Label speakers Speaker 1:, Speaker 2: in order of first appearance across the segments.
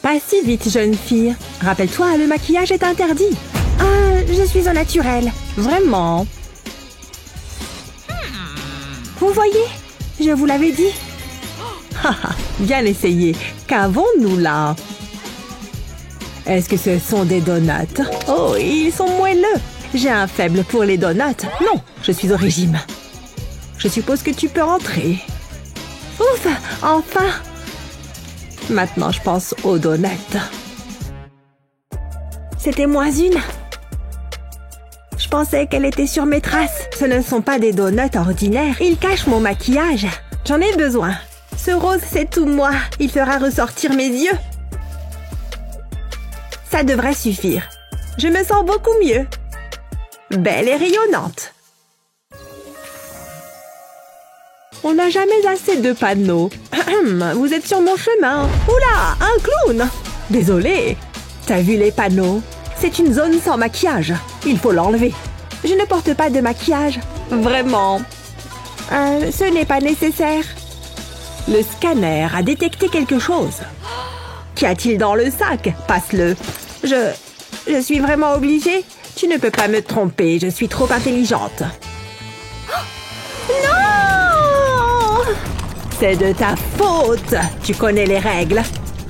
Speaker 1: Pas si vite, jeune fille. Rappelle-toi, le maquillage est interdit.
Speaker 2: Je suis au naturel.
Speaker 1: Vraiment?
Speaker 2: Vous voyez? Je vous l'avais dit.
Speaker 1: Haha, bien essayé. Qu'avons-nous là? Est-ce que ce sont des donuts? Oh, ils sont moelleux. J'ai un faible pour les donuts. Non, je suis au régime. Je suppose que tu peux entrer.
Speaker 2: Ouf, enfin!
Speaker 1: Maintenant, je pense aux donuts.
Speaker 2: C'était moins une. Je pensais qu'elle était sur mes traces.
Speaker 1: Ce ne sont pas des donuts ordinaires. Ils cachent mon maquillage. J'en ai besoin.
Speaker 2: Ce rose, c'est tout moi. Il fera ressortir mes yeux. Ça devrait suffire. Je me sens beaucoup mieux. Belle et rayonnante.
Speaker 1: On n'a jamais assez de panneaux. Vous êtes sur mon chemin. Oula, un clown! Désolée. T'as vu les panneaux? C'est une zone sans maquillage. Il faut l'enlever.
Speaker 2: Je ne porte pas de maquillage.
Speaker 1: Vraiment?
Speaker 2: Ce n'est pas nécessaire.
Speaker 1: Le scanner a détecté quelque chose. Qu'y a-t-il dans le sac? Passe-le.
Speaker 2: Je suis vraiment obligée.
Speaker 1: Tu ne peux pas me tromper, je suis trop intelligente.
Speaker 2: Non!
Speaker 1: C'est de ta faute. Tu connais les règles.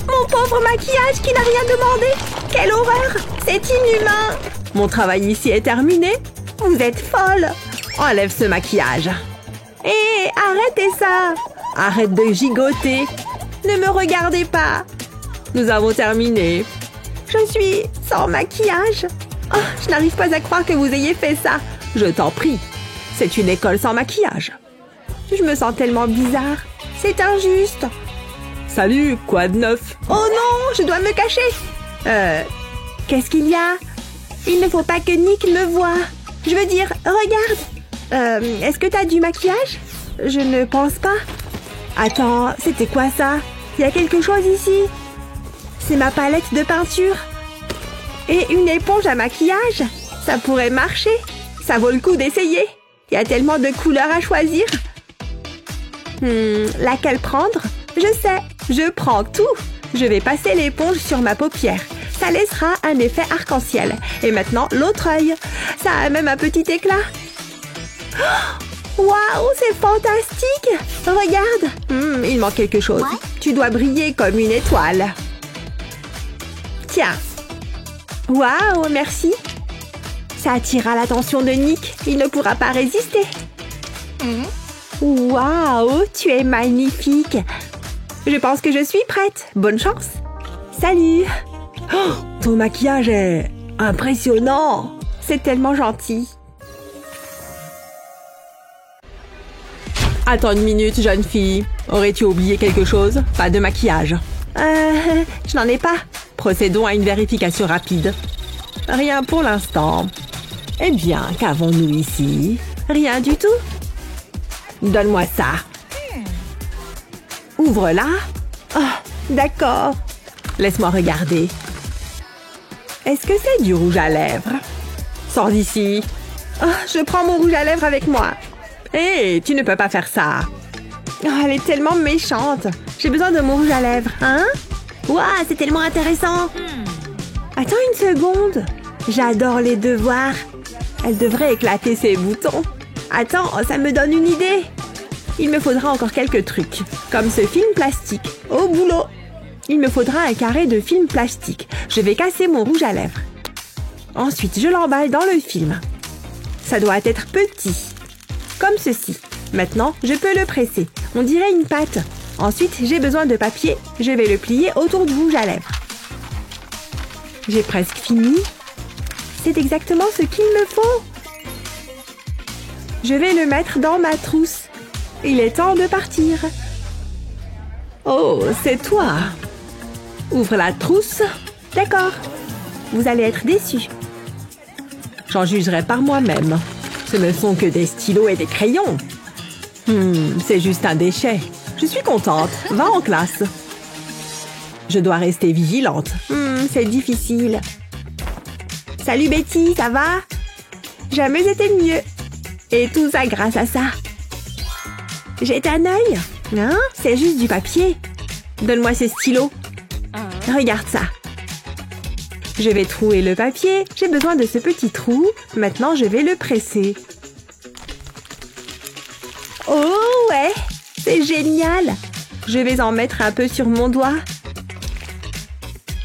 Speaker 2: Mon pauvre maquillage qui n'a rien demandé. Quelle horreur! C'est inhumain.
Speaker 1: Mon travail ici est terminé.
Speaker 2: Vous êtes folle.
Speaker 1: Enlève ce maquillage.
Speaker 2: Hé, arrêtez ça.
Speaker 1: Arrête de gigoter.
Speaker 2: Ne me regardez pas.
Speaker 1: Nous avons terminé.
Speaker 2: Je suis sans maquillage. Oh, je n'arrive pas à croire que vous ayez fait ça.
Speaker 1: Je t'en prie. C'est une école sans maquillage.
Speaker 2: Je me sens tellement bizarre. C'est injuste.
Speaker 1: Salut, quoi de neuf?
Speaker 2: Oh non, je dois me cacher. Qu'est-ce qu'il y a? Il ne faut pas que Nick me voie. Je veux dire, regarde. Est-ce que t'as du maquillage? Je ne pense pas. Attends, c'était quoi ça? Il y a quelque chose ici. C'est ma palette de peinture. Et une éponge à maquillage. Ça pourrait marcher. Ça vaut le coup d'essayer. Il y a tellement de couleurs à choisir. Laquelle prendre? Je sais, je prends tout. Je vais passer l'éponge sur ma paupière. Ça laissera un effet arc-en-ciel. Et maintenant, l'autre œil. Ça a même un petit éclat. Waouh, c'est fantastique! Regarde!
Speaker 1: Il manque quelque chose.
Speaker 2: Ouais. Tu dois briller comme une étoile. Tiens. Waouh, merci. Ça attirera l'attention de Nick. Il ne pourra pas résister. Waouh, tu es magnifique. Je pense que je suis prête. Bonne chance. Salut.
Speaker 1: Oh, ton maquillage est impressionnant.
Speaker 2: C'est tellement gentil.
Speaker 1: Attends une minute, jeune fille. Aurais-tu oublié quelque chose? Pas de maquillage.
Speaker 2: Je n'en ai pas.
Speaker 1: Procédons à une vérification rapide. Rien pour l'instant. Eh bien, qu'avons-nous ici?
Speaker 2: Rien du tout.
Speaker 1: Donne-moi ça. Ouvre-la.
Speaker 2: Oh, d'accord.
Speaker 1: Laisse-moi regarder. Est-ce que c'est du rouge à lèvres? Sors d'ici.
Speaker 2: Oh, je prends mon rouge à lèvres avec moi.
Speaker 1: Hé, tu ne peux pas faire ça.
Speaker 2: Oh, elle est tellement méchante. J'ai besoin de mon rouge à lèvres. Hein? Waouh, c'est tellement intéressant. Attends une seconde. J'adore les devoirs. Elle devrait éclater ses boutons. Attends, ça me donne une idée. Il me faudra encore quelques trucs, comme ce film plastique. Au boulot. Il me faudra un carré de film plastique. Je vais casser mon rouge à lèvres. Ensuite, je l'emballe dans le film. Ça doit être petit. Comme ceci. Maintenant, je peux le presser. On dirait une pâte. Ensuite, j'ai besoin de papier. Je vais le plier autour du rouge à lèvres. J'ai presque fini. C'est exactement ce qu'il me faut. Je vais le mettre dans ma trousse. Il est temps de partir.
Speaker 1: Oh, c'est toi. Ouvre la trousse.
Speaker 2: D'accord. Vous allez être déçus.
Speaker 1: J'en jugerai par moi-même. Ce ne sont que des stylos et des crayons. C'est juste un déchet. Je suis contente. Va en classe. Je dois rester vigilante.
Speaker 2: C'est difficile. Salut Betty, ça va? Jamais été mieux. Et tout ça grâce à ça. Jette un œil. Hein? C'est juste du papier. Donne-moi ce stylo. Regarde ça. Je vais trouer le papier. J'ai besoin de ce petit trou. Maintenant, je vais le presser. Oh ouais, c'est génial. Je vais en mettre un peu sur mon doigt.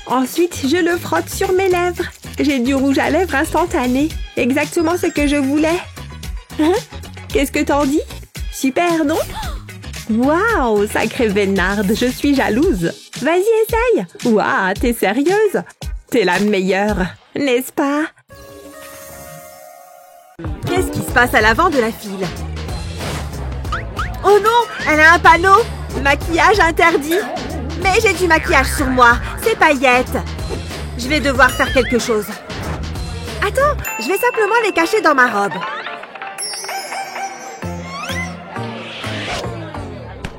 Speaker 2: Ensuite, je le frotte sur mes lèvres. J'ai du rouge à lèvres instantané. Exactement ce que je voulais. Hein? Qu'est-ce que t'en dis? Super, non? Waouh, sacrée Vénarde, je suis jalouse. Vas-y, essaye. Waouh, t'es sérieuse? T'es la meilleure, n'est-ce pas? Qu'est-ce qui se passe à l'avant de la file? Oh non, elle a un panneau. Maquillage interdit. Mais j'ai du maquillage sur moi. C'est paillettes. Je vais devoir faire quelque chose. Attends, je vais simplement les cacher dans ma robe.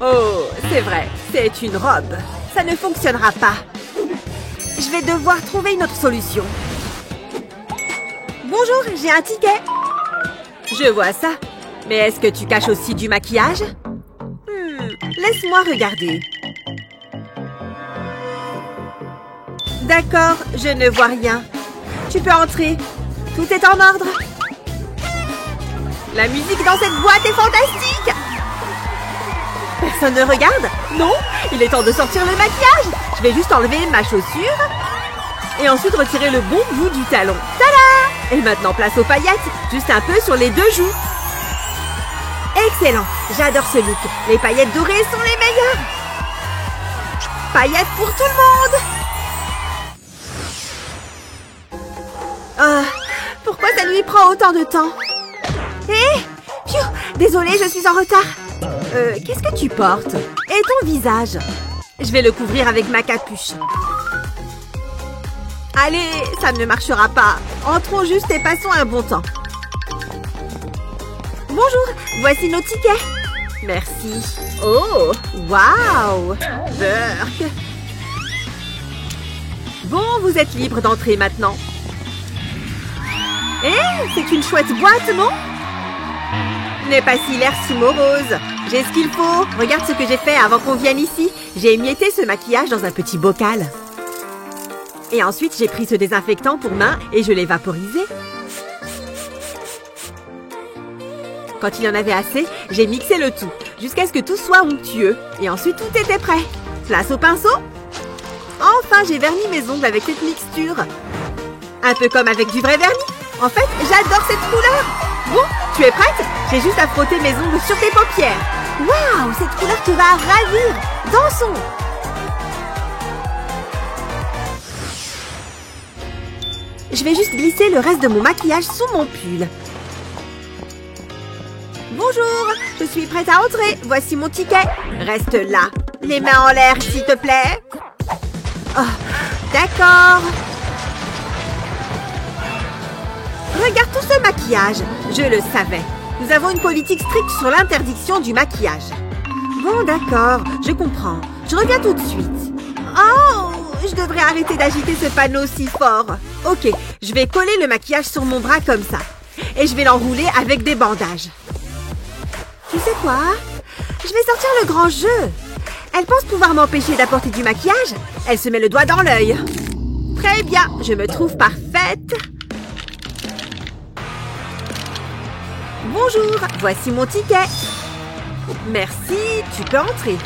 Speaker 2: Oh, c'est vrai, c'est une robe. Ça ne fonctionnera pas. Je vais devoir trouver une autre solution. Bonjour, j'ai un ticket. Je vois ça. Mais est-ce que tu caches aussi du maquillage? Laisse-moi regarder. D'accord, je ne vois rien. Tu peux entrer. Tout est en ordre. La musique dans cette boîte est fantastique. Personne ne regarde? Non, il est temps de sortir le maquillage. Je vais juste enlever ma chaussure et ensuite retirer le bon bout du talon. Tada! Et maintenant, place aux paillettes, juste un peu sur les deux joues. Excellent, j'adore ce look. Les paillettes dorées sont les meilleures. Paillettes pour tout le monde. Pourquoi ça lui prend autant de temps? Hé! Désolée, je suis en retard. Qu'est-ce que tu portes? Et ton visage? Je vais le couvrir avec ma capuche. Allez, ça ne marchera pas. Entrons juste et passons un bon temps. Bonjour, voici nos tickets. Merci. Oh, waouh! Burk. Bon, vous êtes libre d'entrer maintenant. C'est une chouette boîte, non? N'aie pas si l'air si morose. J'ai ce qu'il faut. Regarde ce que j'ai fait avant qu'on vienne ici. J'ai émietté ce maquillage dans un petit bocal. Et ensuite, j'ai pris ce désinfectant pour mains et je l'ai vaporisé. Quand il y en avait assez, j'ai mixé le tout, jusqu'à ce que tout soit onctueux. Et ensuite, tout était prêt. Place au pinceau. Enfin, j'ai verni mes ongles avec cette mixture. Un peu comme avec du vrai vernis. En fait, j'adore cette couleur. Bon, tu es prête? J'ai juste à frotter mes ongles sur tes paupières. Waouh, cette couleur te va ravir. Dansons. Je vais juste glisser le reste de mon maquillage sous mon pull. Bonjour, je suis prête à entrer. Voici mon ticket. Reste là. Les mains en l'air, s'il te plaît. Oh, d'accord. Regarde tout ce maquillage. Je le savais. Nous avons une politique stricte sur l'interdiction du maquillage. Bon, d'accord. Je comprends. Je reviens tout de suite. Oh, je devrais arrêter d'agiter ce panneau si fort. Ok, je vais coller le maquillage sur mon bras comme ça. Et je vais l'enrouler avec des bandages. Tu sais quoi? Je vais sortir le grand jeu. Elle pense pouvoir m'empêcher d'apporter du maquillage. Elle se met le doigt dans l'œil. Très bien, je me trouve parfaite. Bonjour, voici mon ticket. Merci, tu peux entrer.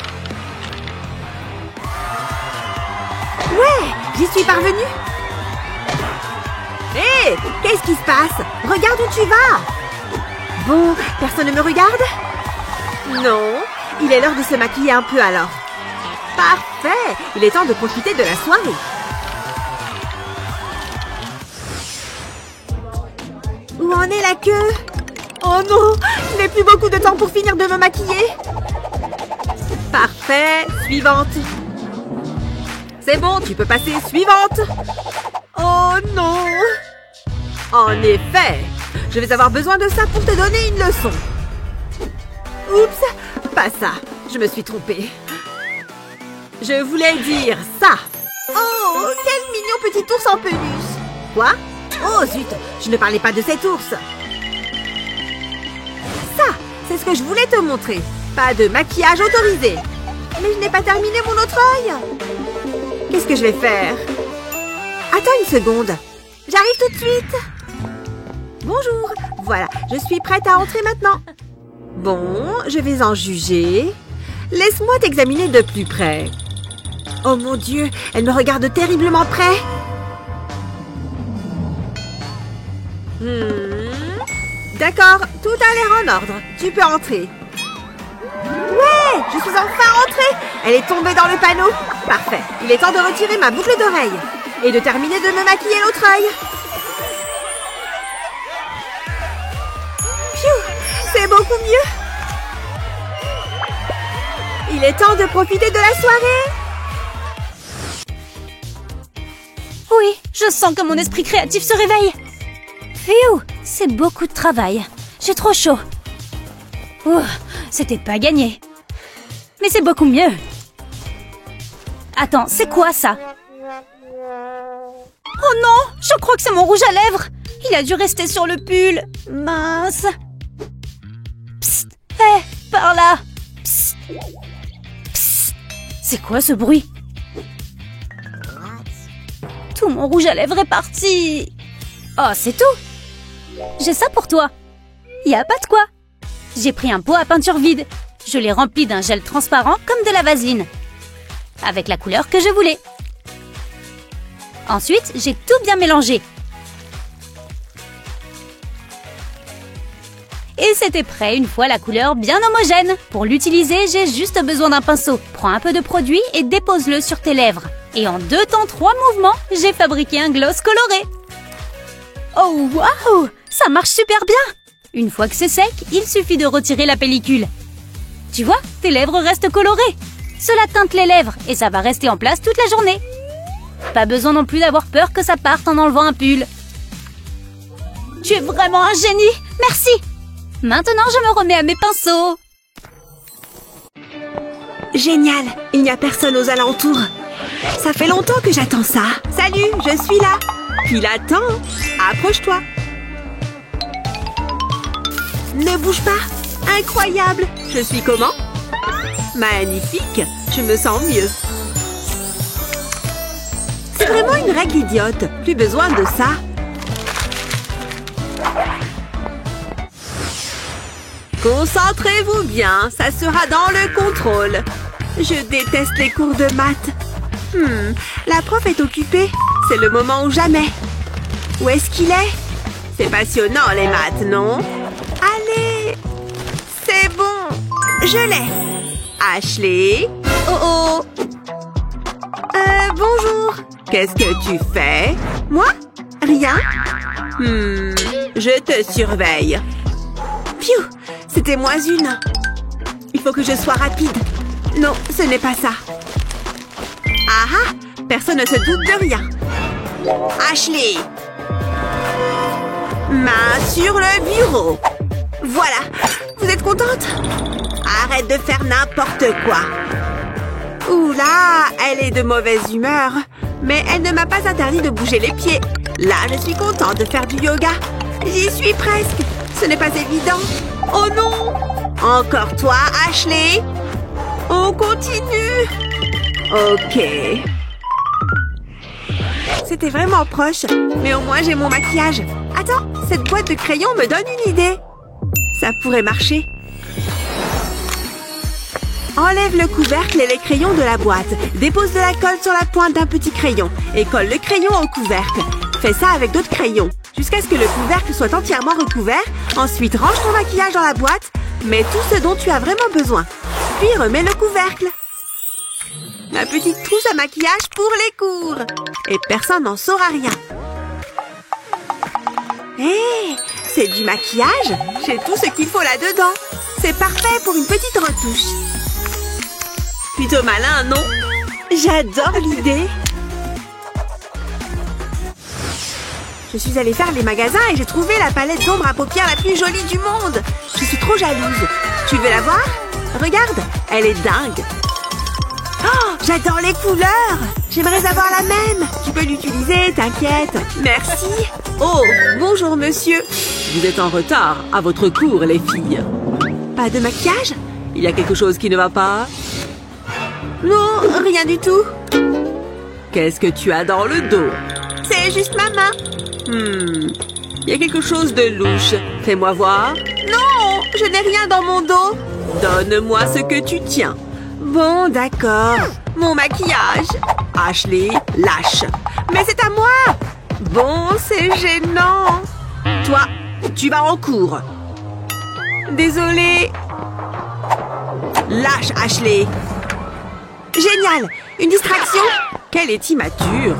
Speaker 2: Ouais, j'y suis parvenue. Hé, qu'est-ce qui se passe? Regarde où tu vas. Bon, personne ne me regarde? Non, il est l'heure de se maquiller un peu alors. Parfait, il est temps de profiter de la soirée. Où en est la queue? Oh non, je n'ai plus beaucoup de temps pour finir de me maquiller. Parfait, suivante. C'est bon, tu peux passer, suivante. Oh non. En effet, je vais avoir besoin de ça pour te donner une leçon. Oups, pas ça, je me suis trompée. Je voulais dire ça. Oh, quel mignon petit ours en peluche. Quoi? Oh zut, je ne parlais pas de cet ours. Ça, c'est ce que je voulais te montrer. Pas de maquillage autorisé. Mais je n'ai pas terminé mon autre œil. Qu'est-ce que je vais faire? Attends une seconde. J'arrive tout de suite. Bonjour. Voilà, je suis prête à entrer maintenant. Bon, je vais en juger. Laisse-moi t'examiner de plus près. Oh mon Dieu, elle me regarde terriblement près. D'accord, tout a l'air en ordre. Tu peux entrer. Ouais, je suis enfin rentrée. Elle est tombée dans le panneau. Parfait, il est temps de retirer ma boucle d'oreille. Et de terminer de me maquiller l'autre œil. Pfiou, c'est beaucoup mieux. Il est temps de profiter de la soirée.
Speaker 3: Oui, je sens que mon esprit créatif se réveille. Pfiou, c'est beaucoup de travail. J'ai trop chaud. Ouh, c'était pas gagné. Mais c'est beaucoup mieux. Attends, c'est quoi ça? Oh non, je crois que c'est mon rouge à lèvres. Il a dû rester sur le pull. Mince. Psst, hé, par là. Psst. Psst. C'est quoi ce bruit? Tout mon rouge à lèvres est parti. Oh, c'est tout. J'ai ça pour toi. Y a pas de quoi. J'ai pris un pot à peinture vide. Je l'ai rempli d'un gel transparent comme de la vaseline. Avec la couleur que je voulais. Ensuite, j'ai tout bien mélangé. Et c'était prêt une fois la couleur bien homogène. Pour l'utiliser, j'ai juste besoin d'un pinceau. Prends un peu de produit et dépose-le sur tes lèvres. Et en 2 temps 3 mouvements, j'ai fabriqué un gloss coloré. Oh waouh, ça marche super bien. Une fois que c'est sec, il suffit de retirer la pellicule. Tu vois, tes lèvres restent colorées. Cela teinte les lèvres et ça va rester en place toute la journée. Pas besoin non plus d'avoir peur que ça parte en enlevant un pull. Tu es vraiment un génie, merci. Maintenant, je me remets à mes pinceaux.
Speaker 2: Génial, il n'y a personne aux alentours. Ça fait longtemps que j'attends ça. Salut, je suis là. Puis l'attends. Approche-toi. Ne bouge pas. Incroyable. Je suis comment? Magnifique. Je me sens mieux. C'est vraiment une règle idiote. Plus besoin de ça. Concentrez-vous bien. Ça sera dans le contrôle. Je déteste les cours de maths. La prof est occupée. C'est le moment ou jamais. Où est-ce qu'il est? C'est passionnant les maths, non? Allez! C'est bon! Je l'ai! Ashley? Oh oh! Bonjour! Qu'est-ce que tu fais? Moi? Rien? Je te surveille. Piou! C'était moins une. Il faut que je sois rapide. Non, ce n'est pas ça. Ah ah! Personne ne se doute de rien. Ashley! Main sur le bureau. Voilà. Vous êtes contente? Arrête de faire n'importe quoi. Oula, elle est de mauvaise humeur. Mais elle ne m'a pas interdit de bouger les pieds. Là, je suis contente de faire du yoga. J'y suis presque. Ce n'est pas évident. Oh non! Encore toi, Ashley? On continue. Ok. C'était vraiment proche, mais au moins j'ai mon maquillage. Attends, cette boîte de crayons me donne une idée. Ça pourrait marcher. Enlève le couvercle et les crayons de la boîte. Dépose de la colle sur la pointe d'un petit crayon et colle le crayon au couvercle. Fais ça avec d'autres crayons, jusqu'à ce que le couvercle soit entièrement recouvert. Ensuite, range ton maquillage dans la boîte. Mets tout ce dont tu as vraiment besoin. Puis remets le couvercle. Ma petite trousse à maquillage pour les cours. Et personne n'en saura rien. Hé, c'est du maquillage. J'ai tout ce qu'il faut là-dedans. C'est parfait pour une petite retouche. Plutôt malin, non? J'adore l'idée. Je suis allée faire les magasins et j'ai trouvé la palette d'ombre à paupières la plus jolie du monde. Je suis trop jalouse. Tu veux la voir? Regarde, elle est dingue. Oh, j'adore les couleurs. J'aimerais avoir la même. Tu peux l'utiliser, t'inquiète. Merci. Oh, bonjour monsieur. Vous êtes en retard à votre cours, les filles. Pas de maquillage? Il y a quelque chose qui ne va pas? Non, rien du tout.
Speaker 1: Qu'est-ce que tu as dans le dos?
Speaker 2: C'est juste ma main.
Speaker 1: Il y a quelque chose de louche. Fais-moi voir.
Speaker 2: Non, je n'ai rien dans mon dos.
Speaker 1: Donne-moi ce que tu tiens.
Speaker 2: Bon, d'accord. Mon maquillage.
Speaker 1: Ashley, lâche.
Speaker 2: Mais c'est à moi. Bon, c'est gênant.
Speaker 1: Toi, tu vas en cours.
Speaker 2: Désolée.
Speaker 1: Lâche, Ashley.
Speaker 2: Génial. Une distraction.
Speaker 1: Quelle est immature.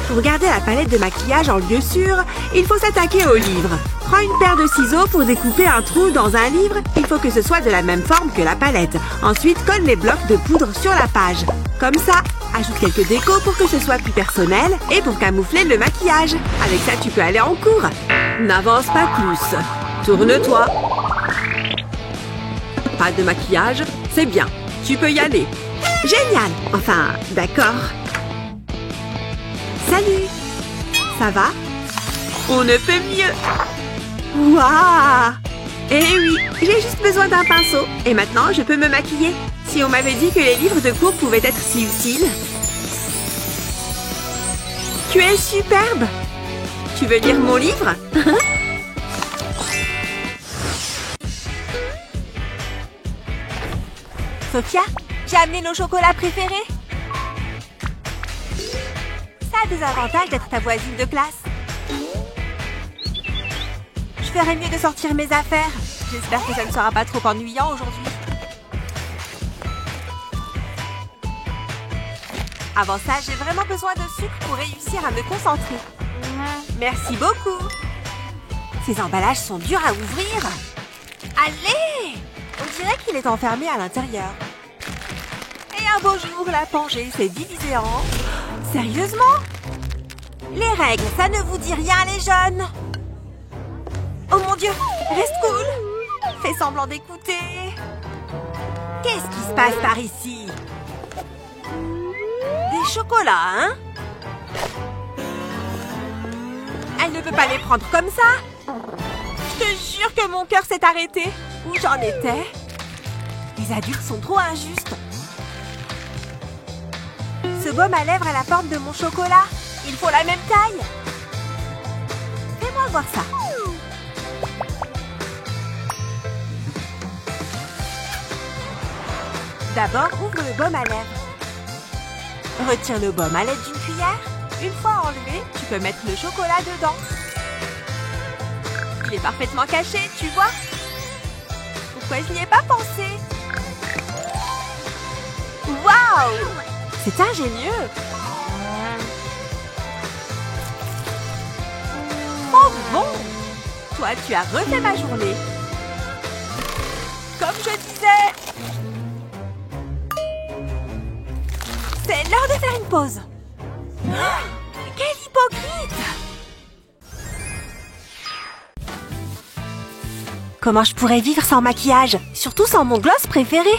Speaker 2: Pour garder la palette de maquillage en lieu sûr, il faut s'attaquer au livre. Prends une paire de ciseaux pour découper un trou dans un livre. Il faut que ce soit de la même forme que la palette. Ensuite, colle les blocs de poudre sur la page. Comme ça. Ajoute quelques décos pour que ce soit plus personnel et pour camoufler le maquillage. Avec ça, tu peux aller en cours.
Speaker 1: N'avance pas plus. Tourne-toi. Pas de maquillage, c'est bien. Tu peux y aller.
Speaker 2: Génial. Enfin, d'accord. Salut. Ça va?
Speaker 1: On ne peut mieux.
Speaker 2: Waouh! Eh oui, j'ai juste besoin d'un pinceau. Et maintenant, je peux me maquiller. Si on m'avait dit que les livres de cours pouvaient être si utiles. Tu es superbe. Tu veux lire mon livre? Sophia, j'ai amené nos chocolats préférés. Ça a des avantages d'être ta voisine de classe. Je ferais mieux de sortir mes affaires. J'espère que ça ne sera pas trop ennuyant aujourd'hui. Avant ça, j'ai vraiment besoin de sucre pour réussir à me concentrer. Merci beaucoup. Ces emballages sont durs à ouvrir. Allez! On dirait qu'il est enfermé à l'intérieur. Et un beau jour, la Pangée s'est divisée en... Sérieusement? Les règles, ça ne vous dit rien, les jeunes? Oh mon Dieu! Reste cool! Fais semblant d'écouter. Qu'est-ce qui se passe par ici? Des chocolats, hein? Elle ne peut pas les prendre comme ça. Je te jure que mon cœur s'est arrêté. Où j'en étais? Les adultes sont trop injustes. Ce baume à lèvres a la forme de mon chocolat. Il faut la même taille. Fais-moi voir ça. D'abord, ouvre le baume à lèvres. Retire le baume à l'aide d'une cuillère. Une fois enlevé, tu peux mettre le chocolat dedans. Il est parfaitement caché, tu vois? Pourquoi je n'y ai pas pensé? Waouh! C'est ingénieux! Oh bon! Toi, tu as refait ma journée. Comme je disais... C'est l'heure de faire une pause. Quel hypocrite! Comment je pourrais vivre sans maquillage? Surtout sans mon gloss préféré.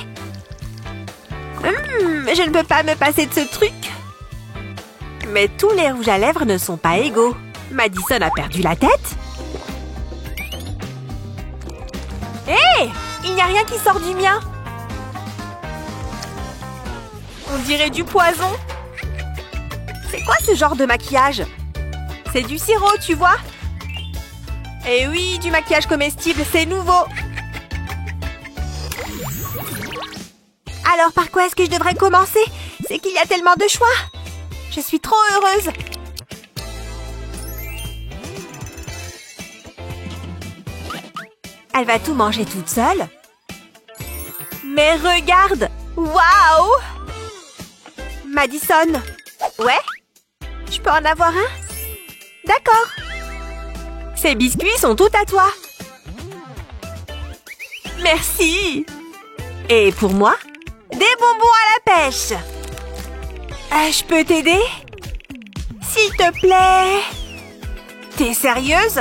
Speaker 2: Je ne peux pas me passer de ce truc. Mais tous les rouges à lèvres ne sont pas égaux. Madison a perdu la tête. Hé! Il n'y a rien qui sort du mien. On dirait du poison. C'est quoi ce genre de maquillage? C'est du sirop, tu vois? Eh oui, du maquillage comestible, c'est nouveau. Alors, par quoi est-ce que je devrais commencer? C'est qu'il y a tellement de choix. Je suis trop heureuse. Elle va tout manger toute seule. Mais regarde! Waouh! Madison. Ouais? Je peux en avoir un? D'accord. Ces biscuits sont tout à toi. Merci. Et pour moi? Des bonbons à la pêche. Je peux t'aider? S'il te plaît. T'es sérieuse?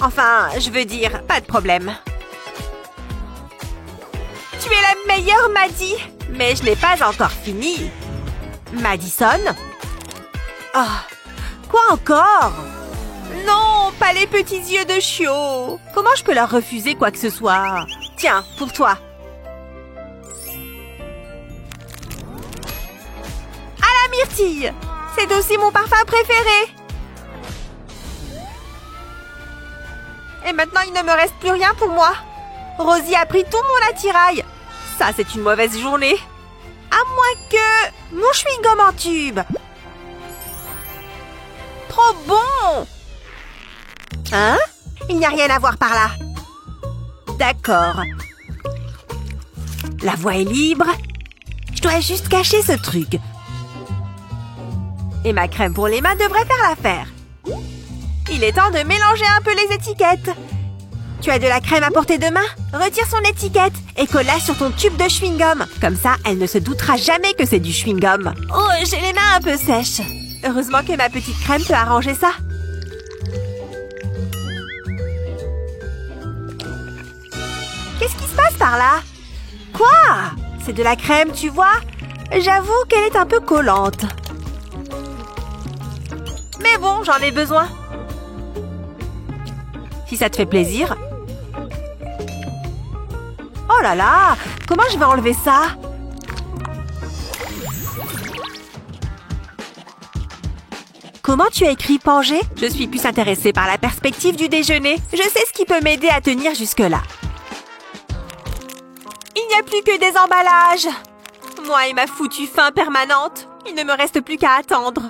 Speaker 2: Enfin, je veux dire, pas de problème. Tu es la meilleure, Maddie. Mais je n'ai pas encore fini. Madison? Oh, quoi encore? Non, pas les petits yeux de chiot. Comment je peux leur refuser quoi que ce soit? Tiens, pour toi. À la myrtille. C'est aussi mon parfum préféré. Et maintenant, il ne me reste plus rien pour moi. Rosie a pris tout mon attirail. Ça, c'est une mauvaise journée. À moins que... mon chewing-gum en tube. Trop bon! Hein? Il n'y a rien à voir par là. D'accord. La voie est libre. Je dois juste cacher ce truc. Et ma crème pour les mains devrait faire l'affaire. Il est temps de mélanger un peu les étiquettes. Tu as de la crème à portée de main? Retire son étiquette et colle-la sur ton tube de chewing-gum. Comme ça, elle ne se doutera jamais que c'est du chewing-gum. Oh, j'ai les mains un peu sèches. Heureusement que ma petite crème peut arranger ça. Qu'est-ce qui se passe par là? Quoi? C'est de la crème, tu vois? J'avoue qu'elle est un peu collante. Mais bon, j'en ai besoin. Si ça te fait plaisir. Oh là là! Comment je vais enlever ça? Comment tu as écrit Pangée? Je suis plus intéressée par la perspective du déjeuner. Je sais ce qui peut m'aider à tenir jusque-là. Il n'y a plus que des emballages. Moi et ma foutue faim permanente. Il ne me reste plus qu'à attendre.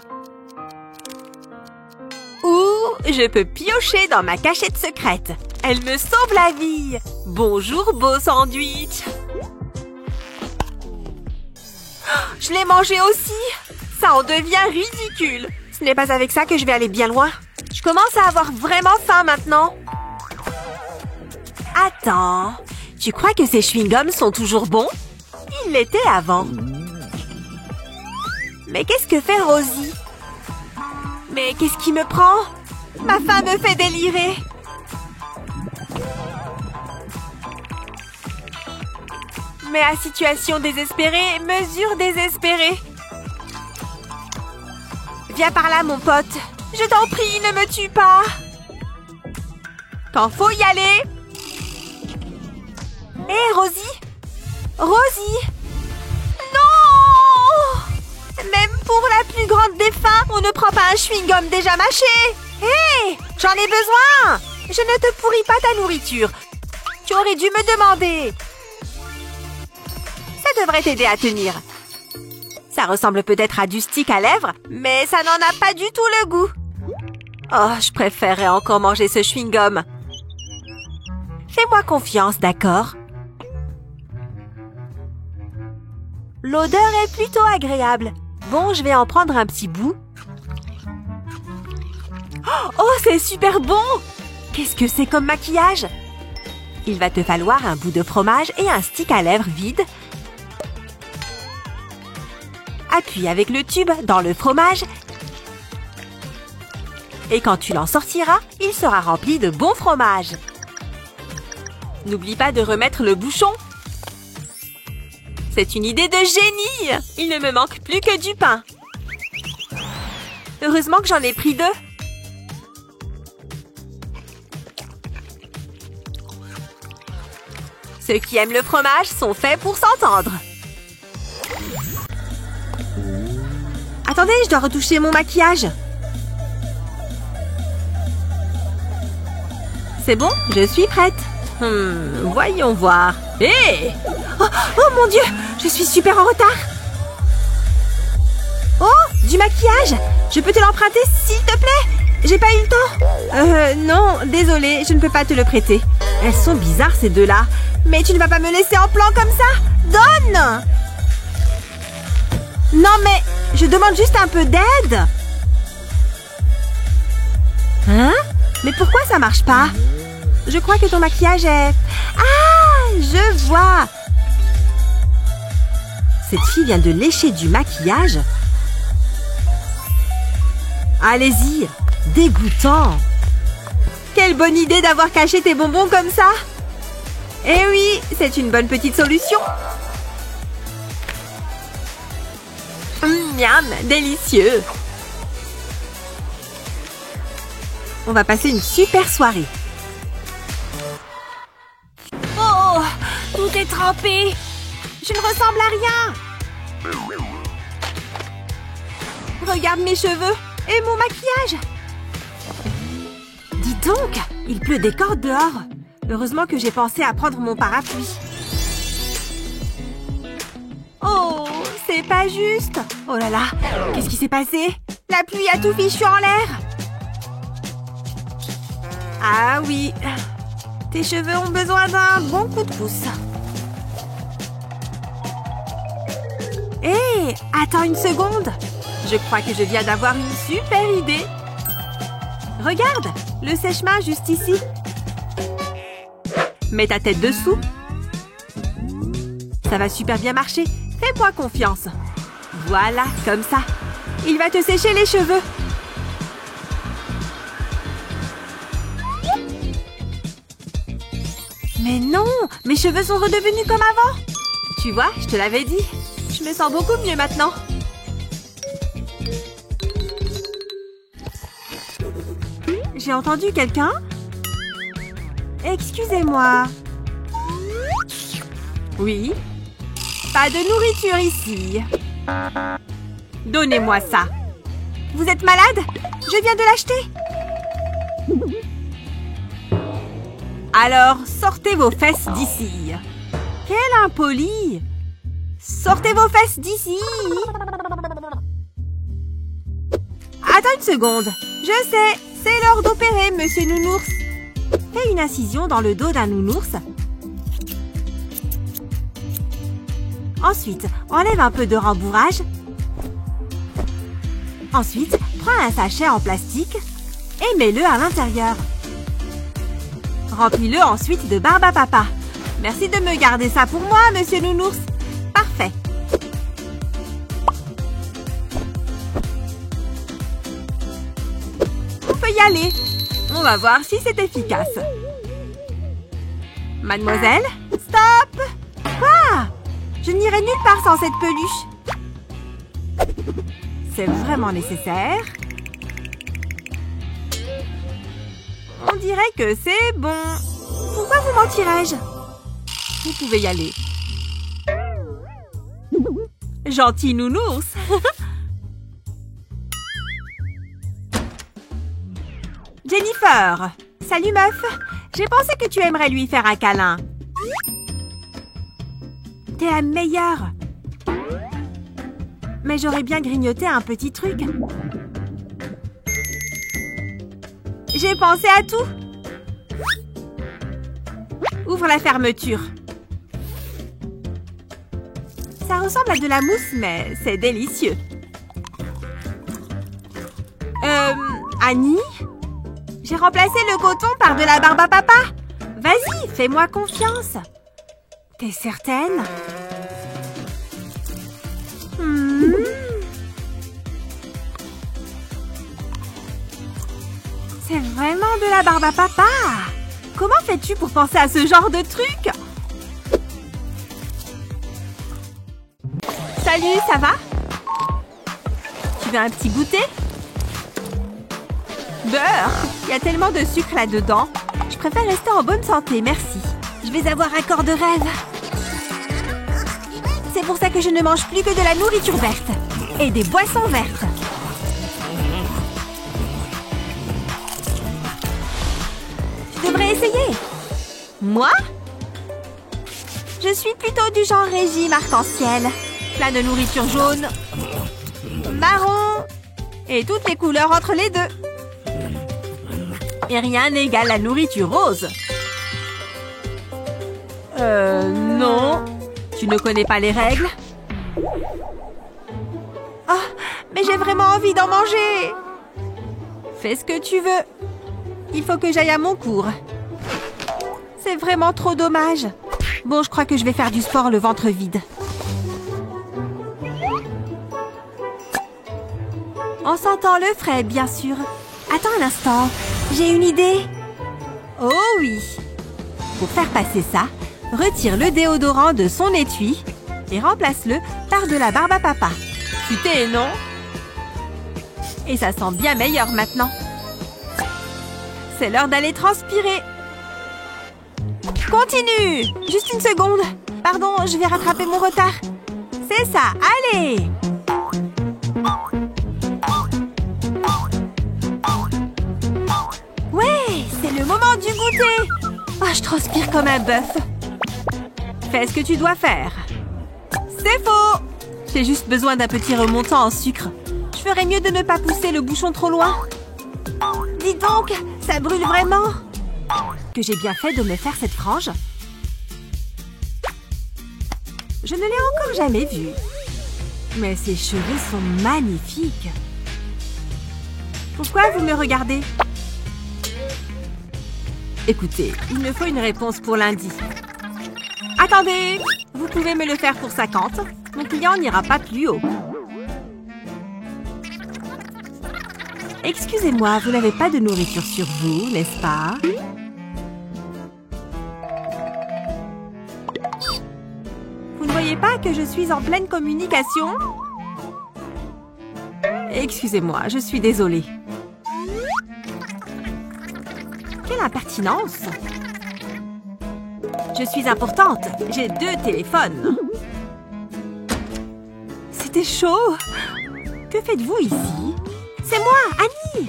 Speaker 2: Ou je peux piocher dans ma cachette secrète. Elle me sauve la vie. Bonjour, beau sandwich. Je l'ai mangé aussi. Ça en devient ridicule. Ce n'est pas avec ça que je vais aller bien loin. Je commence à avoir vraiment faim maintenant. Attends. Tu crois que ces chewing-gums sont toujours bons? Ils l'étaient avant. Mais qu'est-ce que fait Rosie? Mais qu'est-ce qui me prend? Ma faim me fait délirer. Mais à situation désespérée, mesure désespérée. Viens par là, mon pote. Je t'en prie, ne me tue pas. Quand faut y aller. Hé, Rosie? Rosie? Non! Même pour la plus grande des faims, on ne prend pas un chewing-gum déjà mâché. Hé! J'en ai besoin! Je ne te pourris pas ta nourriture. Tu aurais dû me demander. Ça devrait t'aider à tenir. Ça ressemble peut-être à du stick à lèvres, mais ça n'en a pas du tout le goût. Oh, je préférerais encore manger ce chewing-gum. Fais-moi confiance, d'accord? L'odeur est plutôt agréable. Bon, je vais en prendre un petit bout. Oh, c'est super bon! Qu'est-ce que c'est comme maquillage? Il va te falloir un bout de fromage et un stick à lèvres vide. Appuie avec le tube dans le fromage. Et quand tu l'en sortiras, il sera rempli de bon fromage. N'oublie pas de remettre le bouchon. C'est une idée de génie! Il ne me manque plus que du pain. Heureusement que j'en ai pris 2. Ceux qui aiment le fromage sont faits pour s'entendre. Attendez, je dois retoucher mon maquillage. C'est bon, je suis prête. Voyons voir. Hé! Oh mon Dieu, je suis super en retard. Oh, du maquillage. Je peux te l'emprunter, s'il te plaît? J'ai pas eu le temps. Non, désolée, je ne peux pas te le prêter. Elles sont bizarres, ces deux-là. Mais tu ne vas pas me laisser en plan comme ça? Donne! Non, mais je demande juste un peu d'aide. Hein? Mais pourquoi ça marche pas? Je crois que ton maquillage est... Ah! Je vois! Cette fille vient de lécher du maquillage. Allez-y! Dégoûtant! Quelle bonne idée d'avoir caché tes bonbons comme ça! Eh oui, c'est une bonne petite solution. Miam, délicieux. On va passer une super soirée. Oh, tout est trempé. Je ne ressemble à rien. Regarde mes cheveux et mon maquillage. Dis donc, il pleut des cordes dehors. Heureusement que j'ai pensé à prendre mon parapluie. Oh, c'est pas juste. Oh là là, qu'est-ce qui s'est passé? La pluie a tout fichu en l'air. Ah oui, tes cheveux ont besoin d'un bon coup de pouce. Hé, attends une seconde. Je crois que je viens d'avoir une super idée. Regarde, le sèche-main juste ici. Mets ta tête dessous. Ça va super bien marcher. Fais-moi confiance. Voilà, comme ça. Il va te sécher les cheveux. Mais non, mes cheveux sont redevenus comme avant. Tu vois, je te l'avais dit. Je me sens beaucoup mieux maintenant. J'ai entendu quelqu'un? Excusez-moi. Oui? Pas de nourriture ici. Donnez-moi ça. Vous êtes malade? Je viens de l'acheter. Alors, sortez vos fesses d'ici. Quel impoli! Sortez vos fesses d'ici. Attends une seconde. Je sais, c'est l'heure d'opérer, monsieur Nounours. Fais une incision dans le dos d'un nounours. Ensuite, enlève un peu de rembourrage. Ensuite, prends un sachet en plastique et mets-le à l'intérieur. Remplis-le ensuite de barbe à papa. Merci de me garder ça pour moi, monsieur Nounours. Parfait. On peut y aller. On va voir si c'est efficace. Mademoiselle, stop! Quoi? Je n'irai nulle part sans cette peluche. C'est vraiment nécessaire. On dirait que c'est bon. Pourquoi vous mentirais-je? Vous pouvez y aller. Gentil nounours. Jennifer. Salut meuf. J'ai pensé que tu aimerais lui faire un câlin. T'es la meilleure. Mais j'aurais bien grignoté un petit truc. J'ai pensé à tout. Ouvre la fermeture. Ça ressemble à de la mousse, mais c'est délicieux. Annie? J'ai remplacé le coton par de la barbe à papa. Vas-y, fais-moi confiance. T'es certaine? C'est vraiment de la barbe à papa. Comment fais-tu pour penser à ce genre de truc? Salut, ça va? Tu veux un petit goûter? Beurre! Il y a tellement de sucre là-dedans. Je préfère rester en bonne santé, merci. Je vais avoir un corps de rêve. C'est pour ça que je ne mange plus que de la nourriture verte. Et des boissons vertes. Tu devrais essayer. Moi? Je suis plutôt du genre régime arc-en-ciel. Plein de nourriture jaune, marron et toutes les couleurs entre les deux. Et rien n'égale la nourriture rose. Non. Tu ne connais pas les règles? Oh, mais j'ai vraiment envie d'en manger. Fais ce que tu veux. Il faut que j'aille à mon cours. C'est vraiment trop dommage. Bon, je crois que je vais faire du sport le ventre vide. En sentant le frais, bien sûr. Attends un instant, j'ai une idée. Oh oui. Pour faire passer ça, retire le déodorant de son étui et remplace-le par de la barbe à papa. Futé, non? Et ça sent bien meilleur maintenant. C'est l'heure d'aller transpirer. Continue! Juste une seconde. Pardon, je vais rattraper mon retard. C'est ça, allez! transpire comme un bœuf. Fais ce que tu dois faire. C'est faux! J'ai juste besoin d'un petit remontant en sucre. Je ferais mieux de ne pas pousser le bouchon trop loin. Dis donc, ça brûle vraiment! Que j'ai bien fait de me faire cette frange. Je ne l'ai encore jamais vue. Mais ses cheveux sont magnifiques. Pourquoi vous me regardez? Écoutez, il me faut une réponse pour lundi. Attendez! Vous pouvez me le faire pour 50. Mon client n'ira pas plus haut. Excusez-moi, vous n'avez pas de nourriture sur vous, n'est-ce pas? Vous ne voyez pas que je suis en pleine communication? Excusez-moi, je suis désolée. Quelle impertinence! Je suis importante. J'ai 2 téléphones. C'était chaud. Que faites-vous ici? C'est moi, Annie!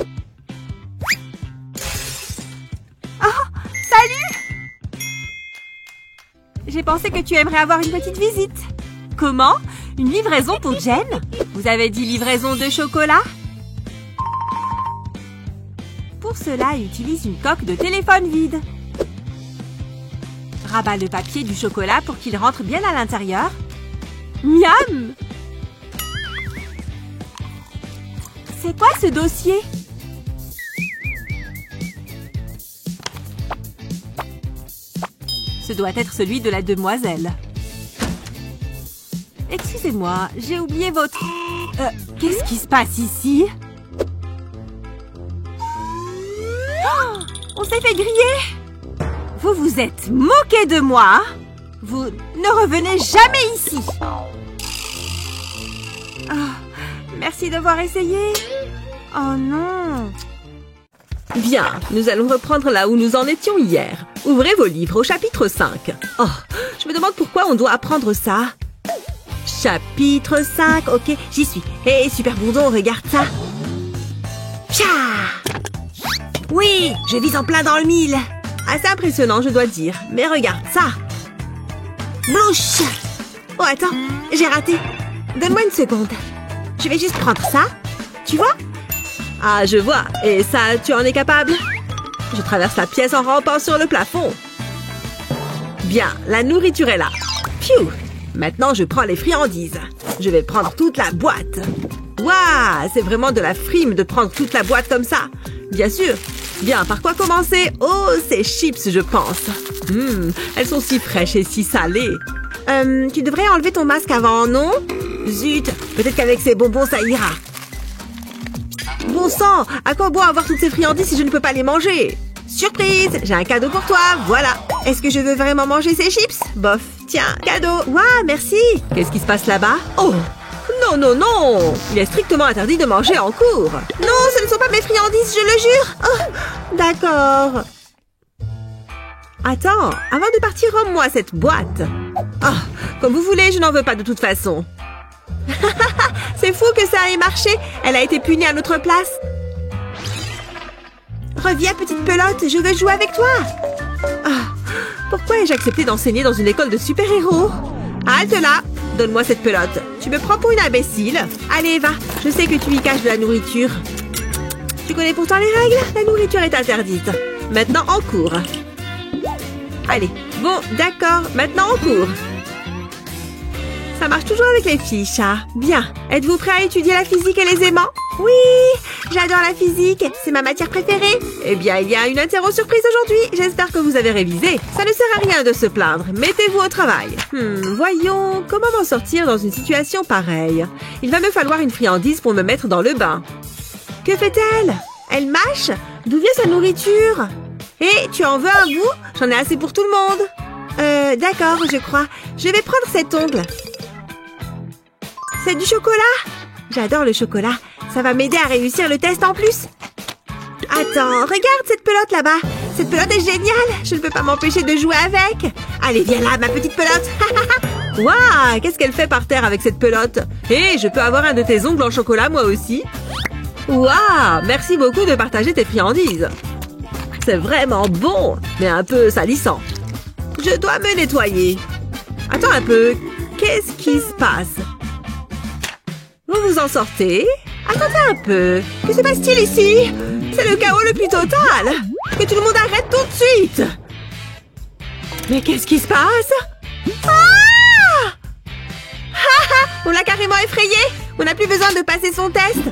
Speaker 2: Oh, salut! J'ai pensé que tu aimerais avoir une petite visite. Comment? Une livraison pour Jen? Vous avez dit livraison de chocolat? Pour cela, utilise une coque de téléphone vide. Rabat le papier du chocolat pour qu'il rentre bien à l'intérieur. Miam! C'est quoi ce dossier? Ce doit être celui de la demoiselle. Excusez-moi, j'ai oublié votre... qu'est-ce qui se passe ici? Oh, on s'est fait griller! Vous vous êtes moqué de moi? Vous ne revenez jamais ici! Oh, merci d'avoir essayé. Oh non!
Speaker 1: Bien, nous allons reprendre là où nous en étions hier. Ouvrez vos livres au chapitre 5. Oh, je me demande pourquoi on doit apprendre ça. Chapitre 5, ok, j'y suis. Hé, super bourdon, regarde ça. Pia! Oui, je vise en plein dans le mille. Assez impressionnant, je dois dire. Mais regarde ça. Blouche! Oh, attends, j'ai raté. Donne-moi une seconde. Je vais juste prendre ça. Tu vois? Ah, je vois. Et ça, tu en es capable? Je traverse la pièce en rampant sur le plafond. Bien, la nourriture est là. Pfiou! Maintenant, je prends les friandises. Je vais prendre toute la boîte. Waouh! C'est vraiment de la frime de prendre toute la boîte comme ça. Bien sûr. Bien, par quoi commencer? Oh, ces chips, je pense. Elles sont si fraîches et si salées. Tu devrais enlever ton masque avant, non? Zut! Peut-être qu'avec ces bonbons, ça ira. Bon sang! À quoi bon avoir toutes ces friandises si je ne peux pas les manger? Surprise! J'ai un cadeau pour toi, voilà! Est-ce que je veux vraiment manger ces chips? Bof, tiens, cadeau! Waouh, merci! Qu'est-ce qui se passe là-bas? Oh! Non, non, non! Il est strictement interdit de manger en cours! Non, ce ne sont pas mes friandises, je le jure! Oh, d'accord! Attends, avant de partir, rends-moi cette boîte! Ah, comme vous voulez, je n'en veux pas de toute façon. C'est fou que ça ait marché! Elle a été punie à notre place! Reviens, petite pelote, je veux jouer avec toi! Ah, pourquoi ai-je accepté d'enseigner dans une école de super-héros? Halte là! Donne-moi cette pelote. Tu me prends pour une imbécile? Allez, va, je sais que tu y caches de la nourriture. Tu connais pourtant les règles? La nourriture est interdite. Maintenant, en cours. Allez, bon, d'accord, maintenant en cours. Ça marche toujours avec les filles, chat. Bien. Êtes-vous prêts à étudier la physique et les aimants? Oui, j'adore la physique. C'est ma matière préférée. Eh bien, il y a une interro surprise aujourd'hui. J'espère que vous avez révisé. Ça ne sert à rien de se plaindre. Mettez-vous au travail. Voyons, comment m'en sortir dans une situation pareille? Il va me falloir une friandise pour me mettre dans le bain. Que fait-elle? Elle mâche? D'où vient sa nourriture? Hé, tu en veux un bout? J'en ai assez pour tout le monde. D'accord, je crois. Je vais prendre cet ongle. C'est du chocolat? J'adore le chocolat. Ça va m'aider à réussir le test en plus. Attends, regarde cette pelote là-bas. Cette pelote est géniale. Je ne peux pas m'empêcher de jouer avec. Allez, viens là, ma petite pelote. Waouh, qu'est-ce qu'elle fait par terre avec cette pelote? Hé, je peux avoir un de tes ongles en chocolat, moi aussi? Waouh, merci beaucoup de partager tes friandises. C'est vraiment bon, mais un peu salissant.
Speaker 2: Je dois me nettoyer. Attends un peu. Qu'est-ce qui se passe? Vous vous en sortez? Attendez un peu. Que se passe-t-il ici? C'est le chaos le plus total. Que tout le monde arrête tout de suite. Mais qu'est-ce qui se passe? Ah! On l'a carrément effrayé. On n'a plus besoin de passer son test.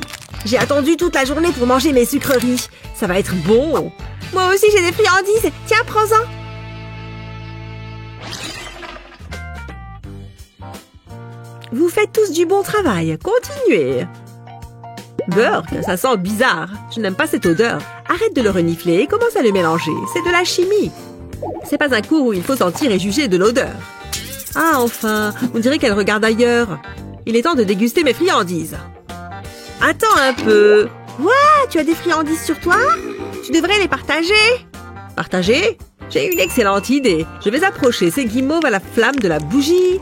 Speaker 2: J'ai attendu toute la journée pour manger mes sucreries. Ça va être bon. Moi aussi, j'ai des friandises. Tiens, prends-en. Vous faites tous du bon travail. Continuez. Burk, ça sent bizarre. Je n'aime pas cette odeur. Arrête de le renifler et commence à le mélanger. C'est de la chimie. C'est pas un cours où il faut sentir et juger de l'odeur. Ah, enfin, on dirait qu'elle regarde ailleurs. Il est temps de déguster mes friandises. Attends un peu. Ouah, tu as des friandises sur toi? Tu devrais les partager. Partager? J'ai une excellente idée. Je vais approcher ces guimauves à la flamme de la bougie.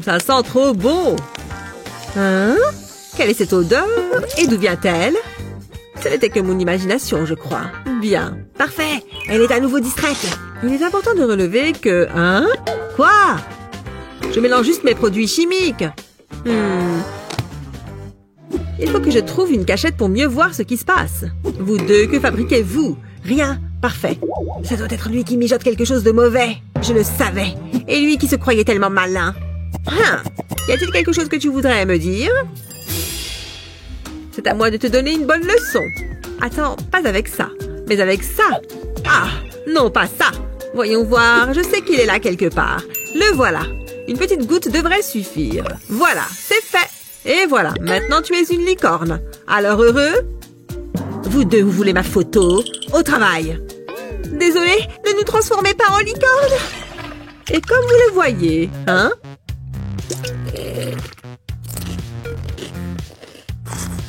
Speaker 2: Ça sent trop bon. Hein? Quelle est cette odeur? Et d'où vient-elle? Ce n'était que mon imagination, je crois. Bien. Parfait. Elle est à nouveau distraite. Il est important de relever que... Hein? Quoi? Je mélange juste mes produits chimiques. Il faut que je trouve une cachette pour mieux voir ce qui se passe. Vous deux, que fabriquez-vous? Rien. Parfait. Ça doit être lui qui mijote quelque chose de mauvais. Je le savais. Et lui qui se croyait tellement malin. Y a-t-il quelque chose que tu voudrais me dire? C'est à moi de te donner une bonne leçon. Attends, pas avec ça, mais avec ça. Ah, non, pas ça. Voyons voir, je sais qu'il est là quelque part. Le voilà. Une petite goutte devrait suffire. Voilà, c'est fait. Et voilà, maintenant tu es une licorne. Alors heureux? Vous deux, vous voulez ma photo? Au travail. Désolée, ne nous transformez pas en licorne. Et comme vous le voyez, hein?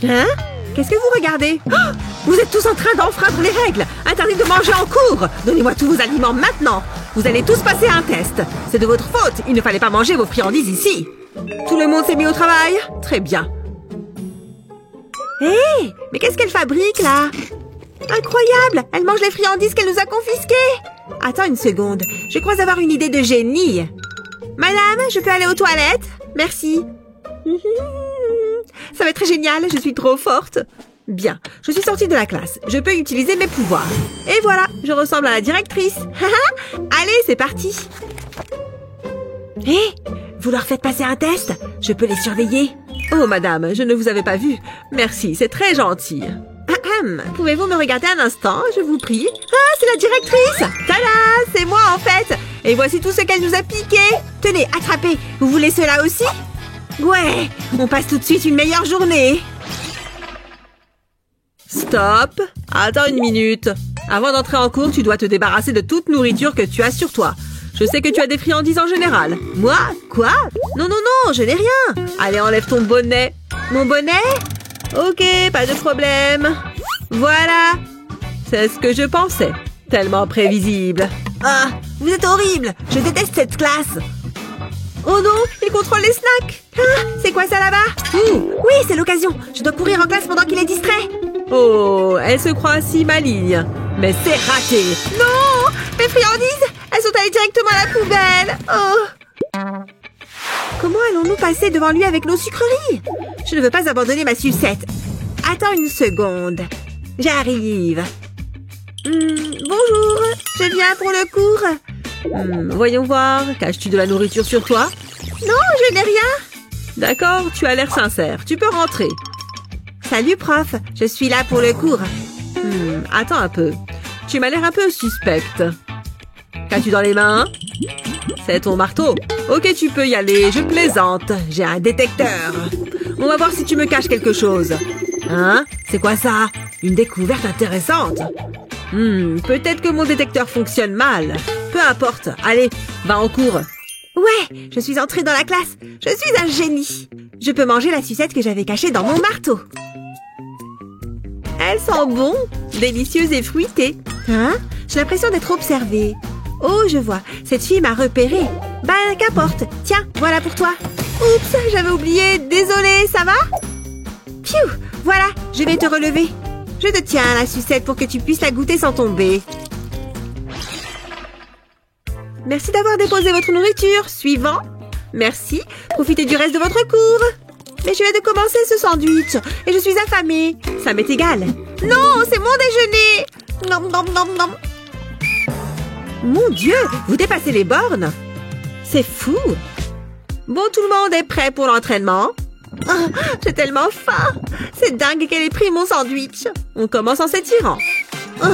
Speaker 2: Hein? Qu'est-ce que vous regardez? Oh, vous êtes tous en train d'enfreindre les règles. Interdit de manger en cours. Donnez-moi tous vos aliments maintenant. Vous allez tous passer un test. C'est de votre faute. Il ne fallait pas manger vos friandises ici. Tout le monde s'est mis au travail? Très bien. Hé! Mais qu'est-ce qu'elle fabrique, là? Incroyable! Elle mange les friandises qu'elle nous a confisquées. Attends une seconde. Je crois avoir une idée de génie. Madame, je peux aller aux toilettes? Merci. Ça va être génial, je suis trop forte. Bien, je suis sortie de la classe. Je peux utiliser mes pouvoirs. Et voilà, je ressemble à la directrice. Allez, c'est parti. Hé, vous leur faites passer un test? Je peux les surveiller? Oh, madame, je ne vous avais pas vue. Merci, c'est très gentil. Pouvez-vous me regarder un instant, je vous prie? Ah, c'est la directrice! Tada! C'est moi, en fait! Et voici tout ce qu'elle nous a piqué. Tenez, attrapez. Vous voulez cela aussi? Ouais, on passe tout de suite une meilleure journée. Stop. Attends une minute. Avant d'entrer en cours, tu dois te débarrasser de toute nourriture que tu as sur toi. Je sais que tu as des friandises en général. Moi? Quoi? Non, non, non, je n'ai rien. Allez, enlève ton bonnet. Mon bonnet? Ok, pas de problème. Voilà. C'est ce que je pensais. Tellement prévisible. Ah, vous êtes horrible. Je déteste cette classe. Oh non, il contrôle les snacks. Ah, c'est quoi ça là-bas? Oui, c'est l'occasion. Je dois courir en classe pendant qu'il est distrait. Oh, elle se croit si maligne. Mais c'est raté. Non, mes friandises, elles sont allées directement à la poubelle. Oh. Comment allons-nous passer devant lui avec nos sucreries? Je ne veux pas abandonner ma sucette. Attends une seconde. J'arrive. Bonjour, je viens pour le cours. Voyons voir, caches-tu de la nourriture sur toi? Non, je n'ai rien. D'accord, tu as l'air sincère. Tu peux rentrer. Salut, prof. Je suis là pour le cours. Attends un peu. Tu m'as l'air un peu suspecte. Qu'as-tu dans les mains? C'est ton marteau. Ok, tu peux y aller. Je plaisante. J'ai un détecteur. On va voir si tu me caches quelque chose. Hein? C'est quoi ça? Une découverte intéressante. Peut-être que mon détecteur fonctionne mal. Peu importe. Allez, va en cours. Ouais, je suis entrée dans la classe. Je suis un génie. Je peux manger la sucette que j'avais cachée dans mon marteau. Elle sent bon, délicieuse et fruitée. Hein? J'ai l'impression d'être observée. Oh, je vois. Cette fille m'a repérée. Bah, qu'importe. Tiens, voilà pour toi. Oups, j'avais oublié. Désolée, ça va? Pfiou, voilà, je vais te relever. Je te tiens la sucette pour que tu puisses la goûter sans tomber. Merci d'avoir déposé votre nourriture. Suivant. Merci. Profitez du reste de votre cours. Mais je viens de commencer ce sandwich et je suis affamée. Ça m'est égal. Non, c'est mon déjeuner. Nom, nom, nom, nom. Mon Dieu, vous dépassez les bornes. C'est fou. Bon, tout le monde est prêt pour l'entraînement. Oh, j'ai tellement faim. C'est dingue qu'elle ait pris mon sandwich. On commence en s'étirant. Oh,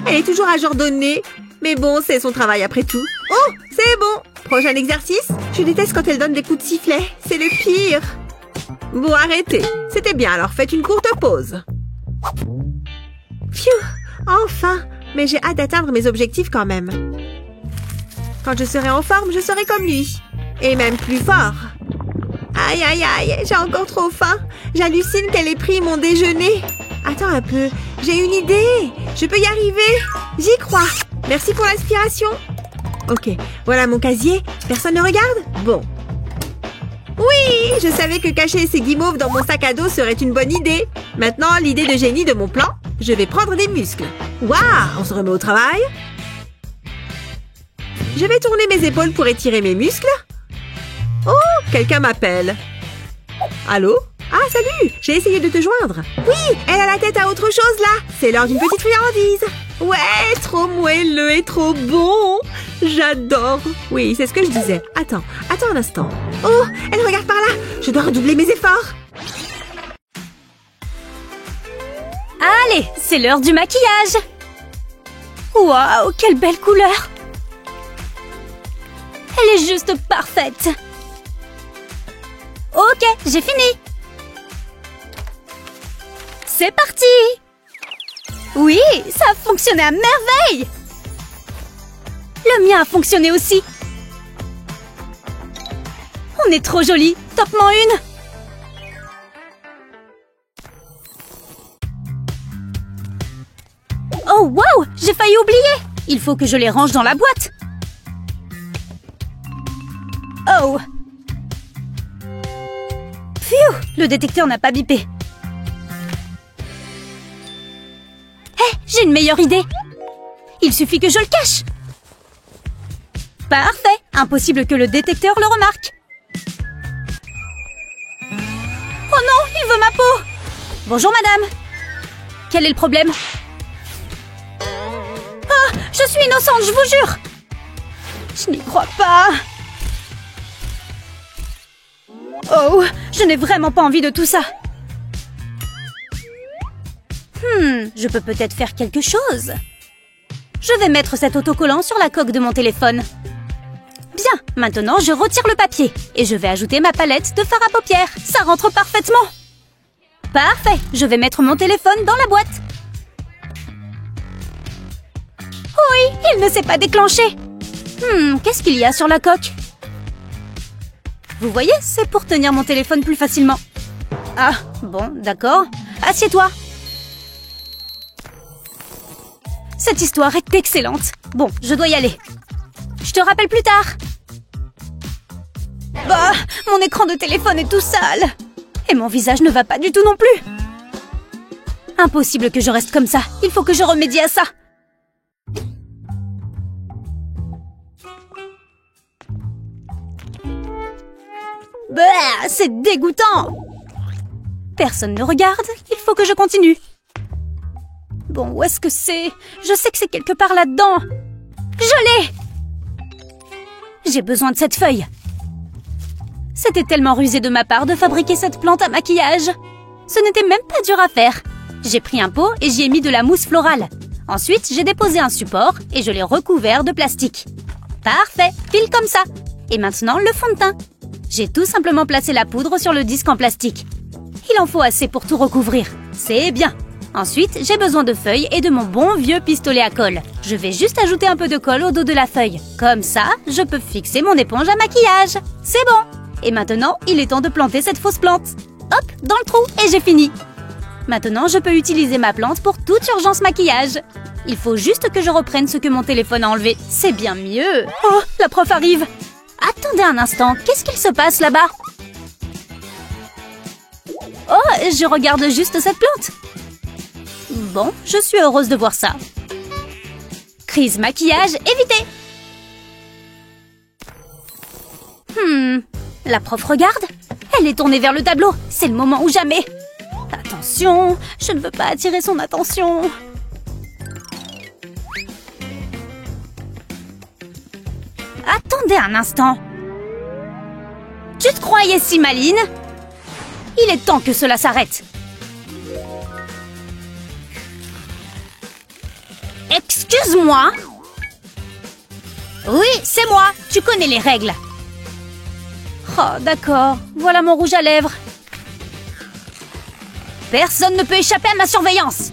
Speaker 2: elle est toujours ajourdonnée. Mais bon, c'est son travail après tout. Oh, c'est bon. Prochain exercice. Je déteste quand elle donne des coups de sifflet. C'est le pire. Bon, arrêtez. C'était bien, alors faites une courte pause. Phew, enfin. Mais j'ai hâte d'atteindre mes objectifs quand même. Quand je serai en forme, je serai comme lui. Et même plus fort. Aïe, aïe, aïe, j'ai encore trop faim. J'hallucine qu'elle ait pris mon déjeuner. Attends un peu, j'ai une idée. Je peux y arriver. J'y crois. Merci pour l'inspiration. Ok, voilà mon casier. Personne ne regarde? Bon. Oui, je savais que cacher ces guimauves dans mon sac à dos serait une bonne idée. Maintenant, l'idée de génie de mon plan, je vais prendre des muscles. Waouh, on se remet au travail. Je vais tourner mes épaules pour étirer mes muscles. Oh, quelqu'un m'appelle. Allô? Ah, salut! J'ai essayé de te joindre. Oui, elle a la tête à autre chose, là. C'est l'heure d'une petite friandise. Ouais, trop moelleux et trop bon. J'adore. Oui, c'est ce que je disais. Attends un instant. Oh, elle regarde par là. Je dois redoubler mes efforts.
Speaker 3: Allez, c'est l'heure du maquillage. Waouh, quelle belle couleur. Elle est juste parfaite. Ok, j'ai fini. C'est parti. Oui, ça a fonctionné à merveille. Le mien a fonctionné aussi. On est trop jolis. Top-moi une. Oh, waouh, j'ai failli oublier. Il faut que je les range dans la boîte. Oh. Pfiou, le détecteur n'a pas bipé. Hé, j'ai une meilleure idée. Il suffit que je le cache. Parfait. Impossible que le détecteur le remarque. Oh non, il veut ma peau. Bonjour, madame. Quel est le problème? Ah, je suis innocente, je vous jure. Je n'y crois pas. Oh, je n'ai vraiment pas envie de tout ça. Je peux peut-être faire quelque chose. Je vais mettre cet autocollant sur la coque de mon téléphone. Bien, maintenant je retire le papier et je vais ajouter ma palette de fard à paupières. Ça rentre parfaitement. Parfait, je vais mettre mon téléphone dans la boîte. Oui, il ne s'est pas déclenché. Qu'est-ce qu'il y a sur la coque? Vous voyez, c'est pour tenir mon téléphone plus facilement. Ah, bon, d'accord. Assieds-toi. Cette histoire est excellente. Bon, je dois y aller. Je te rappelle plus tard. Bah, mon écran de téléphone est tout sale. Et mon visage ne va pas du tout non plus. Impossible que je reste comme ça. Il faut que je remédie à ça. Bah, c'est dégoûtant. Personne ne regarde. Il faut que je continue. Bon, où est-ce que c'est? Je sais que c'est quelque part là-dedans. Je l'ai! J'ai besoin de cette feuille. C'était tellement rusé de ma part de fabriquer cette plante à maquillage. Ce n'était même pas dur à faire. J'ai pris un pot et j'y ai mis de la mousse florale. Ensuite, j'ai déposé un support et je l'ai recouvert de plastique. Parfait, pile comme ça. Et maintenant, le fond de teint. J'ai tout simplement placé la poudre sur le disque en plastique. Il en faut assez pour tout recouvrir. C'est bien. Ensuite, j'ai besoin de feuilles et de mon bon vieux pistolet à colle. Je vais juste ajouter un peu de colle au dos de la feuille. Comme ça, je peux fixer mon éponge à maquillage. C'est bon. Et maintenant, il est temps de planter cette fausse plante. Hop, dans le trou, et j'ai fini. Maintenant, je peux utiliser ma plante pour toute urgence maquillage. Il faut juste que je reprenne ce que mon téléphone a enlevé. C'est bien mieux. Oh, la prof arrive. Attendez un instant, qu'est-ce qu'il se passe là-bas? Oh, je regarde juste cette plante. Bon, je suis heureuse de voir ça. Crise maquillage évitée. La prof regarde. Elle est tournée vers le tableau. C'est le moment ou jamais. Attention, je ne veux pas attirer son attention. Attendez un instant. Tu te croyais si maline? Il est temps que cela s'arrête. Excuse-moi. Oui, c'est moi. Tu connais les règles. Oh, d'accord. Voilà mon rouge à lèvres. Personne ne peut échapper à ma surveillance.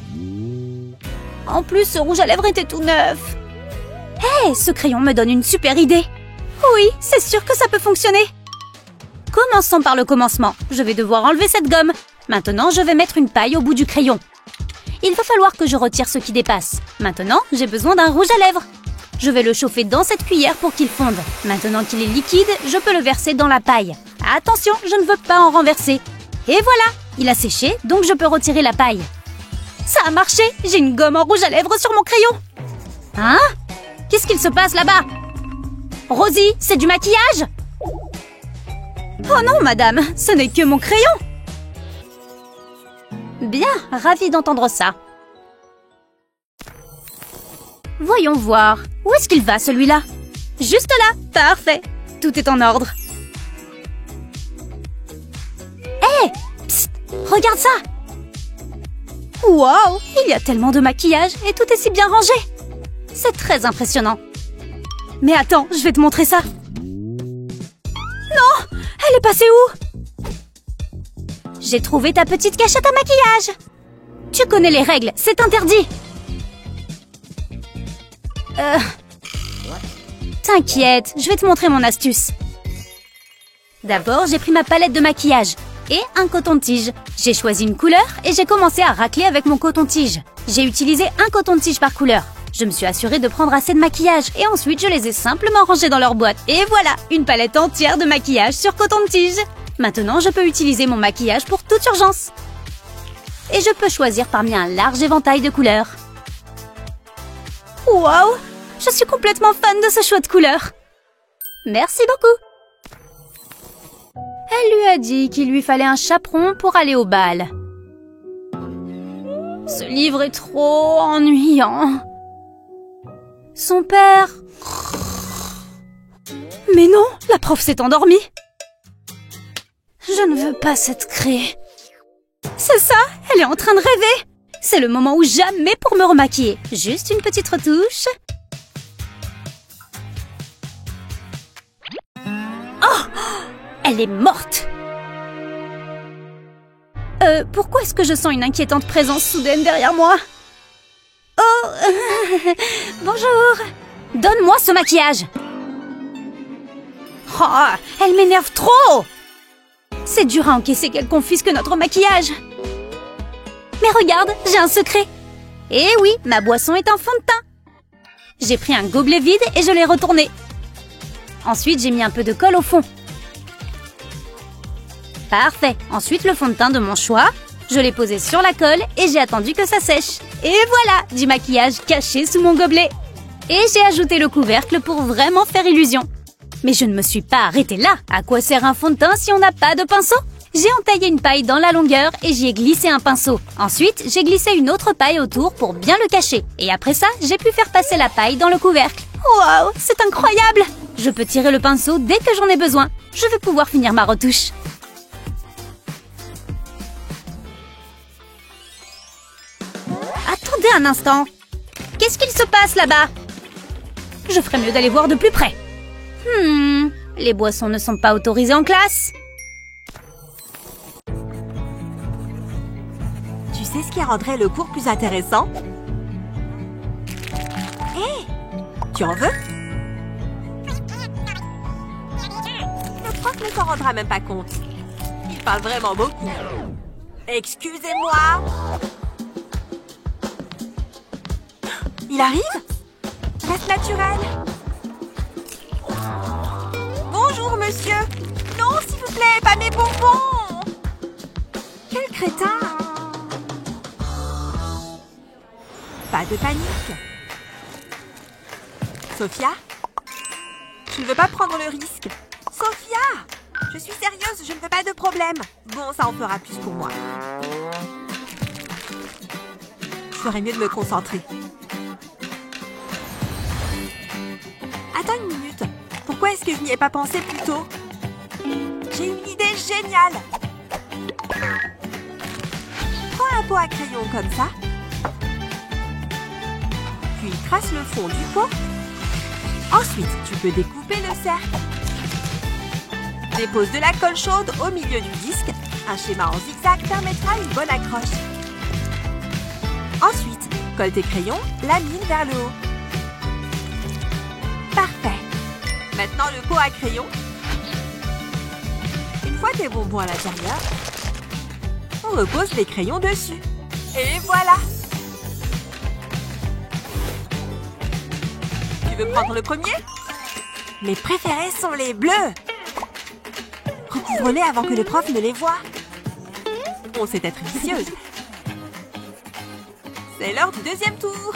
Speaker 3: En plus, ce rouge à lèvres était tout neuf. Hé, ce crayon me donne une super idée. Oui, c'est sûr que ça peut fonctionner. Commençons par le commencement. Je vais devoir enlever cette gomme. Maintenant, je vais mettre une paille au bout du crayon. Il va falloir que je retire ce qui dépasse. Maintenant, j'ai besoin d'un rouge à lèvres. Je vais le chauffer dans cette cuillère pour qu'il fonde. Maintenant qu'il est liquide, je peux le verser dans la paille. Attention, je ne veux pas en renverser. Et voilà, il a séché, donc je peux retirer la paille. Ça a marché, j'ai une gomme en rouge à lèvres sur mon crayon. Hein? Qu'est-ce qu'il se passe là-bas? Rosie, c'est du maquillage? Oh non, madame, ce n'est que mon crayon. Bien, ravie d'entendre ça. Voyons voir. Où est-ce qu'il va, celui-là? Juste là. Parfait. Tout est en ordre. Hé! Psst! Regarde ça! Wow! Il y a tellement de maquillage et tout est si bien rangé. C'est très impressionnant. Mais attends, je vais te montrer ça. Non! Elle est passée où? J'ai trouvé ta petite cachette à maquillage. Tu connais les règles, c'est interdit. T'inquiète, je vais te montrer mon astuce. D'abord, j'ai pris ma palette de maquillage et un coton-tige. J'ai choisi une couleur et j'ai commencé à racler avec mon coton-tige. J'ai utilisé un coton-tige par couleur. Je me suis assurée de prendre assez de maquillage et ensuite je les ai simplement rangés dans leur boîte. Et voilà, une palette entière de maquillage sur coton-tige. Maintenant, je peux utiliser mon maquillage pour toute urgence. Et je peux choisir parmi un large éventail de couleurs. Waouh! Je suis complètement fan de ce choix de couleurs. Merci beaucoup. Elle lui a dit qu'il lui fallait un chaperon pour aller au bal. Ce livre est trop ennuyant. Son père... Mais non, la prof s'est endormie. Je ne veux pas cette craie. C'est ça, elle est en train de rêver. C'est le moment ou jamais pour me remaquiller. Juste une petite retouche. Oh! Elle est morte. Pourquoi est-ce que je sens une inquiétante présence soudaine derrière moi? Oh! Bonjour. Donne-moi ce maquillage. Oh, elle m'énerve trop. C'est dur à encaisser qu'elle confisque notre maquillage. Mais regarde, j'ai un secret. Eh oui, ma boisson est un fond de teint. J'ai pris un gobelet vide et je l'ai retourné. Ensuite, j'ai mis un peu de colle au fond. Parfait. Ensuite, le fond de teint de mon choix. Je l'ai posé sur la colle et j'ai attendu que ça sèche. Et voilà, du maquillage caché sous mon gobelet. Et j'ai ajouté le couvercle pour vraiment faire illusion. Mais je ne me suis pas arrêtée là. À quoi sert un fond de teint si on n'a pas de pinceau? J'ai entaillé une paille dans la longueur et j'y ai glissé un pinceau. Ensuite, j'ai glissé une autre paille autour pour bien le cacher. Et après ça, j'ai pu faire passer la paille dans le couvercle. Waouh, c'est incroyable! Je peux tirer le pinceau dès que j'en ai besoin. Je vais pouvoir finir ma retouche. Attendez un instant. Qu'est-ce qu'il se passe là-bas? Je ferais mieux d'aller voir de plus près. Les boissons ne sont pas autorisées en classe.
Speaker 2: Tu sais ce qui rendrait le cours plus intéressant? Hé! Tu en veux? Le prof ne s'en rendra même pas compte. Il parle vraiment beaucoup. Excusez-moi! Il arrive? Reste naturel. Bonjour, monsieur. Non, s'il vous plaît, pas mes bonbons. Quel crétin. Pas de panique. Sophia? Je ne veux pas prendre le risque. Sophia! Je suis sérieuse, je ne veux pas de problème. Bon, ça en fera plus pour moi. Je ferais mieux de me concentrer. Attends une minute. Pourquoi est-ce que je n'y ai pas pensé plus tôt? J'ai une idée géniale. Prends un pot à crayon comme ça. Puis trace le fond du pot. Ensuite, tu peux découper le cercle. Dépose de la colle chaude au milieu du disque. Un schéma en zigzag permettra une bonne accroche. Ensuite, colle tes crayons, lamine vers le haut. Parfait. Maintenant, le pot à crayon. Une fois tes bonbons à l'intérieur, on repose les crayons dessus. Et voilà! Tu veux prendre le premier? Mes préférés sont les bleus. Recouvre-les avant que le prof ne les voie. On sait être vicieuse. C'est l'heure du deuxième tour.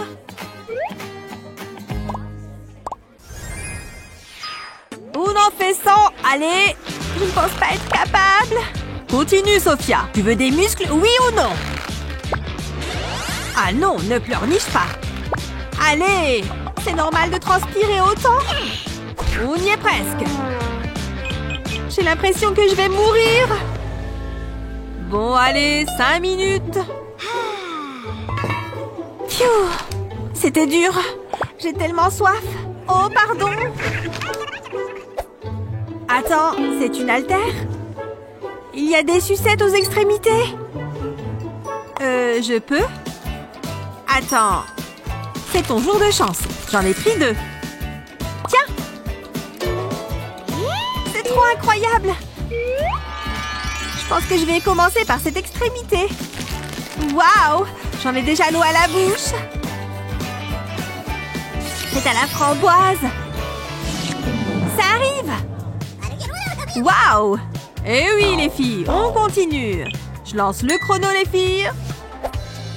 Speaker 2: On en fait 100. Allez, je ne pense pas être capable. Continue, Sophia. Tu veux des muscles, oui ou non? Ah non, ne pleurniche pas. Allez, c'est normal de transpirer autant. On y est presque. J'ai l'impression que je vais mourir. Bon, allez, 5 minutes. Pfiou, c'était dur. J'ai tellement soif. Oh, pardon. Attends, c'est une haltère? Il y a des sucettes aux extrémités. Je peux? Attends. C'est ton jour de chance. J'en ai pris 2. Tiens! C'est trop incroyable! Je pense que je vais commencer par cette extrémité. Waouh! J'en ai déjà l'eau à la bouche. C'est à la framboise. Ça arrive! Waouh! Eh oui, les filles, on continue. Je lance le chrono, les filles.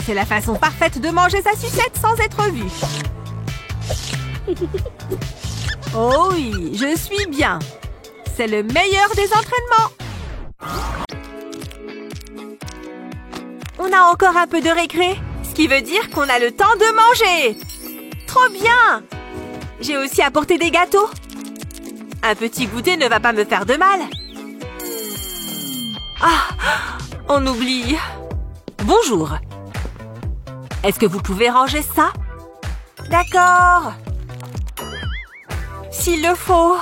Speaker 2: C'est la façon parfaite de manger sa sucette sans être vue. Oh oui, je suis bien. C'est le meilleur des entraînements. On a encore un peu de récré, ce qui veut dire qu'on a le temps de manger. Trop bien! J'ai aussi apporté des gâteaux. Un petit goûter ne va pas me faire de mal. Ah, on oublie. Bonjour. Est-ce que vous pouvez ranger ça? D'accord. S'il le faut.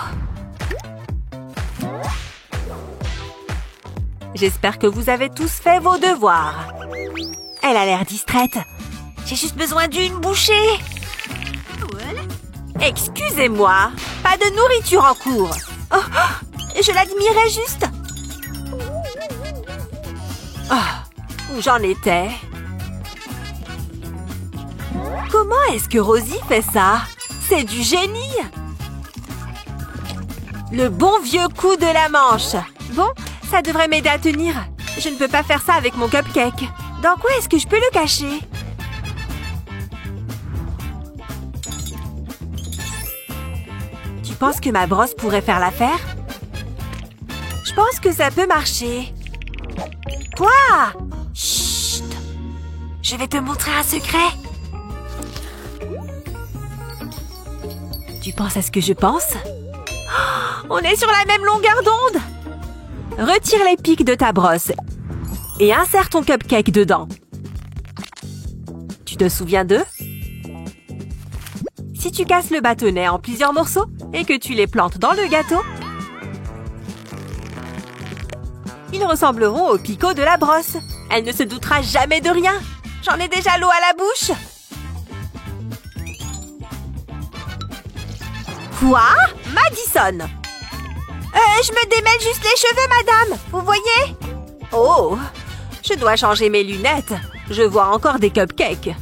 Speaker 2: J'espère que vous avez tous fait vos devoirs. Elle a l'air distraite. J'ai juste besoin d'une bouchée. Excusez-moi, pas de nourriture en cours. Oh, je l'admirais juste. Oh, où j'en étais? Comment est-ce que Rosie fait ça? C'est du génie! Le bon vieux coup de la manche. Bon, ça devrait m'aider à tenir. Je ne peux pas faire ça avec mon cupcake. Dans quoi est-ce que je peux le cacher? Tu penses que ma brosse pourrait faire l'affaire? Je pense que ça peut marcher. Quoi? Chut! Je vais te montrer un secret. Tu penses à ce que je pense? Oh, on est sur la même longueur d'onde! Retire les pics de ta brosse et insère ton cupcake dedans. Tu te souviens d'eux? Si tu casses le bâtonnet en plusieurs morceaux et que tu les plantes dans le gâteau, ils ressembleront aux picots de la brosse. Elle ne se doutera jamais de rien. J'en ai déjà l'eau à la bouche. Quoi? Madison! Je me démêle juste les cheveux, madame. Vous voyez? Oh! Je dois changer mes lunettes. Je vois encore des cupcakes.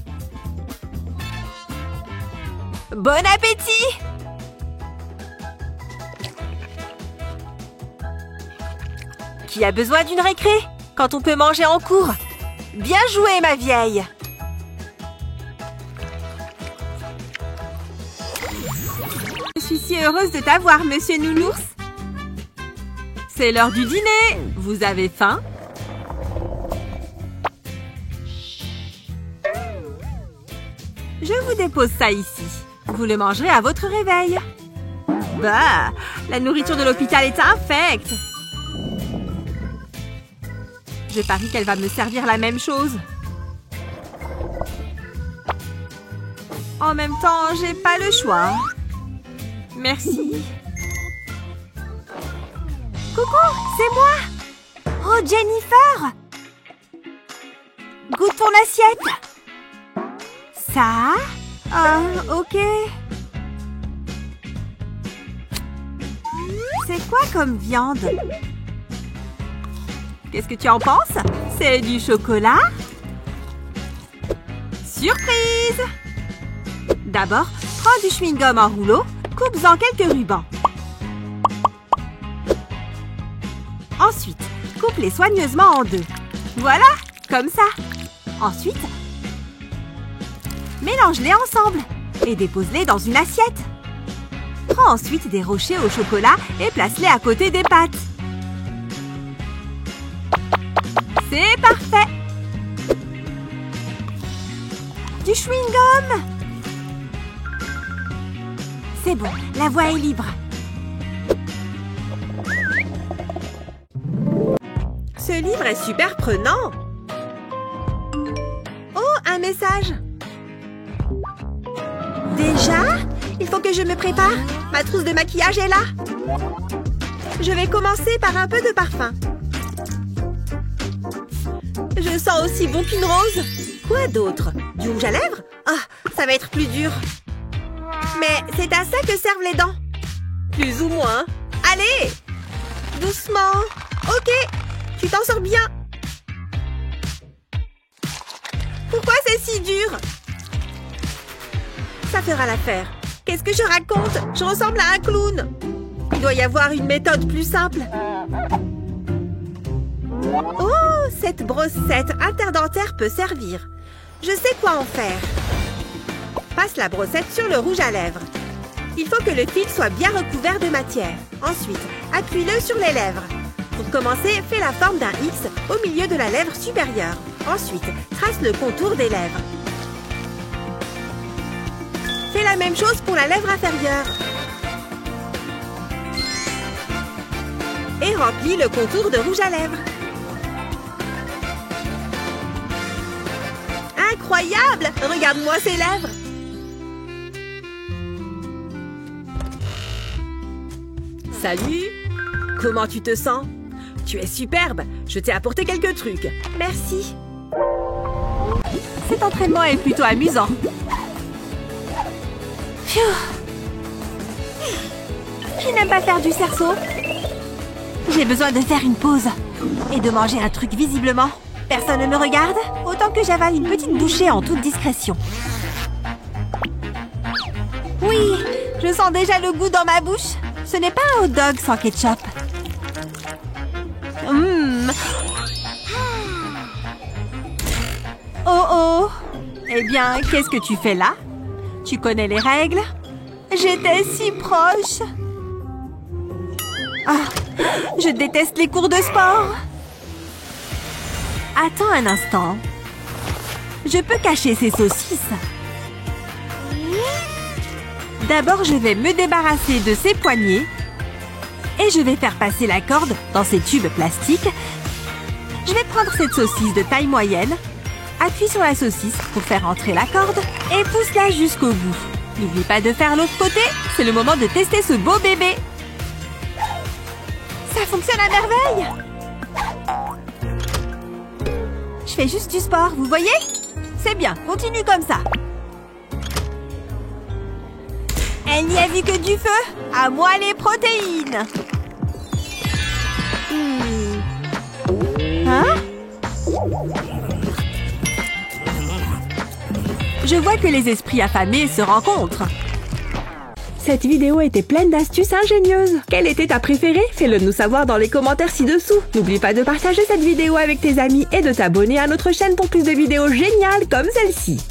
Speaker 2: Bon appétit! Qui a besoin d'une récré quand on peut manger en cours? Bien joué, ma vieille! Je suis si heureuse de t'avoir, monsieur Nounours.
Speaker 1: C'est l'heure du dîner. Vous avez faim? Je vous dépose ça ici. Vous le mangerez à votre réveil. Bah, la nourriture de l'hôpital est infecte. Je parie qu'elle va me servir la même chose. En même temps, j'ai pas le choix. Merci.
Speaker 2: Coucou, c'est moi. Oh, Jennifer. Goûte ton assiette. Ça? Ah, ok. C'est quoi comme viande?
Speaker 1: Qu'est-ce que tu en penses? C'est du chocolat? Surprise! D'abord, prends du chewing-gum en rouleau, coupe-en quelques rubans. Ensuite, coupe-les soigneusement en deux. Voilà, comme ça. Ensuite, mélange-les ensemble et dépose-les dans une assiette. Prends ensuite des rochers au chocolat et place-les à côté des pâtes. C'est parfait! Du chewing-gum! C'est bon, la voie est libre. Ce livre est super prenant. Oh, un message. Déjà? Il faut que je me prépare. Ma trousse de maquillage est là. Je vais commencer par un peu de parfum. Je sens aussi bon qu'une rose. Quoi d'autre? Du rouge à lèvres? Ah, ça va être plus dur. Mais c'est à ça que servent les dents. Plus ou moins. Allez! Doucement. Ok, tu t'en sors bien. Pourquoi c'est si dur? Ça fera l'affaire. Qu'est-ce que je raconte? Je ressemble à un clown. Il doit y avoir une méthode plus simple. Oh, cette brossette interdentaire peut servir. Je sais quoi en faire. Passe la brossette sur le rouge à lèvres. Il faut que le fil soit bien recouvert de matière. Ensuite, appuie-le sur les lèvres. Pour commencer, fais la forme d'un X au milieu de la lèvre supérieure. Ensuite, trace le contour des lèvres. Fais la même chose pour la lèvre inférieure. Et remplis le contour de rouge à lèvres. Incroyable! Regarde-moi ces lèvres! Salut! Comment tu te sens? Tu es superbe! Je t'ai apporté quelques trucs. Merci. Cet entraînement est plutôt amusant.
Speaker 2: Phew. Je n'aime pas faire du cerceau. J'ai besoin de faire une pause et de manger un truc visiblement. Personne ne me regarde? Autant que j'avale une petite bouchée en toute discrétion. Oui, je sens déjà le goût dans ma bouche. Ce n'est pas un hot dog sans ketchup.
Speaker 1: Oh oh! Eh bien, qu'est-ce que tu fais là? Tu connais les règles?
Speaker 2: J'étais si proche. Ah, je déteste les cours de sport.
Speaker 1: Attends un instant. Je peux cacher ces saucisses. D'abord, je vais me débarrasser de ces poignées et je vais faire passer la corde dans ces tubes plastiques. Je vais prendre cette saucisse de taille moyenne, appuie sur la saucisse pour faire entrer la corde et pousse-la jusqu'au bout. N'oublie pas de faire l'autre côté, c'est le moment de tester ce beau bébé.
Speaker 2: Ça fonctionne à merveille. Je fais juste du sport, vous voyez?
Speaker 1: C'est bien, continue comme ça.
Speaker 2: Elle n'y a vu que du feu. À moi les protéines.
Speaker 1: Hein? Je vois que les esprits affamés se rencontrent. Cette vidéo était pleine d'astuces ingénieuses. Quelle était ta préférée? Fais-le nous savoir dans les commentaires ci-dessous. N'oublie pas de partager cette vidéo avec tes amis et de t'abonner à notre chaîne pour plus de vidéos géniales comme celle-ci.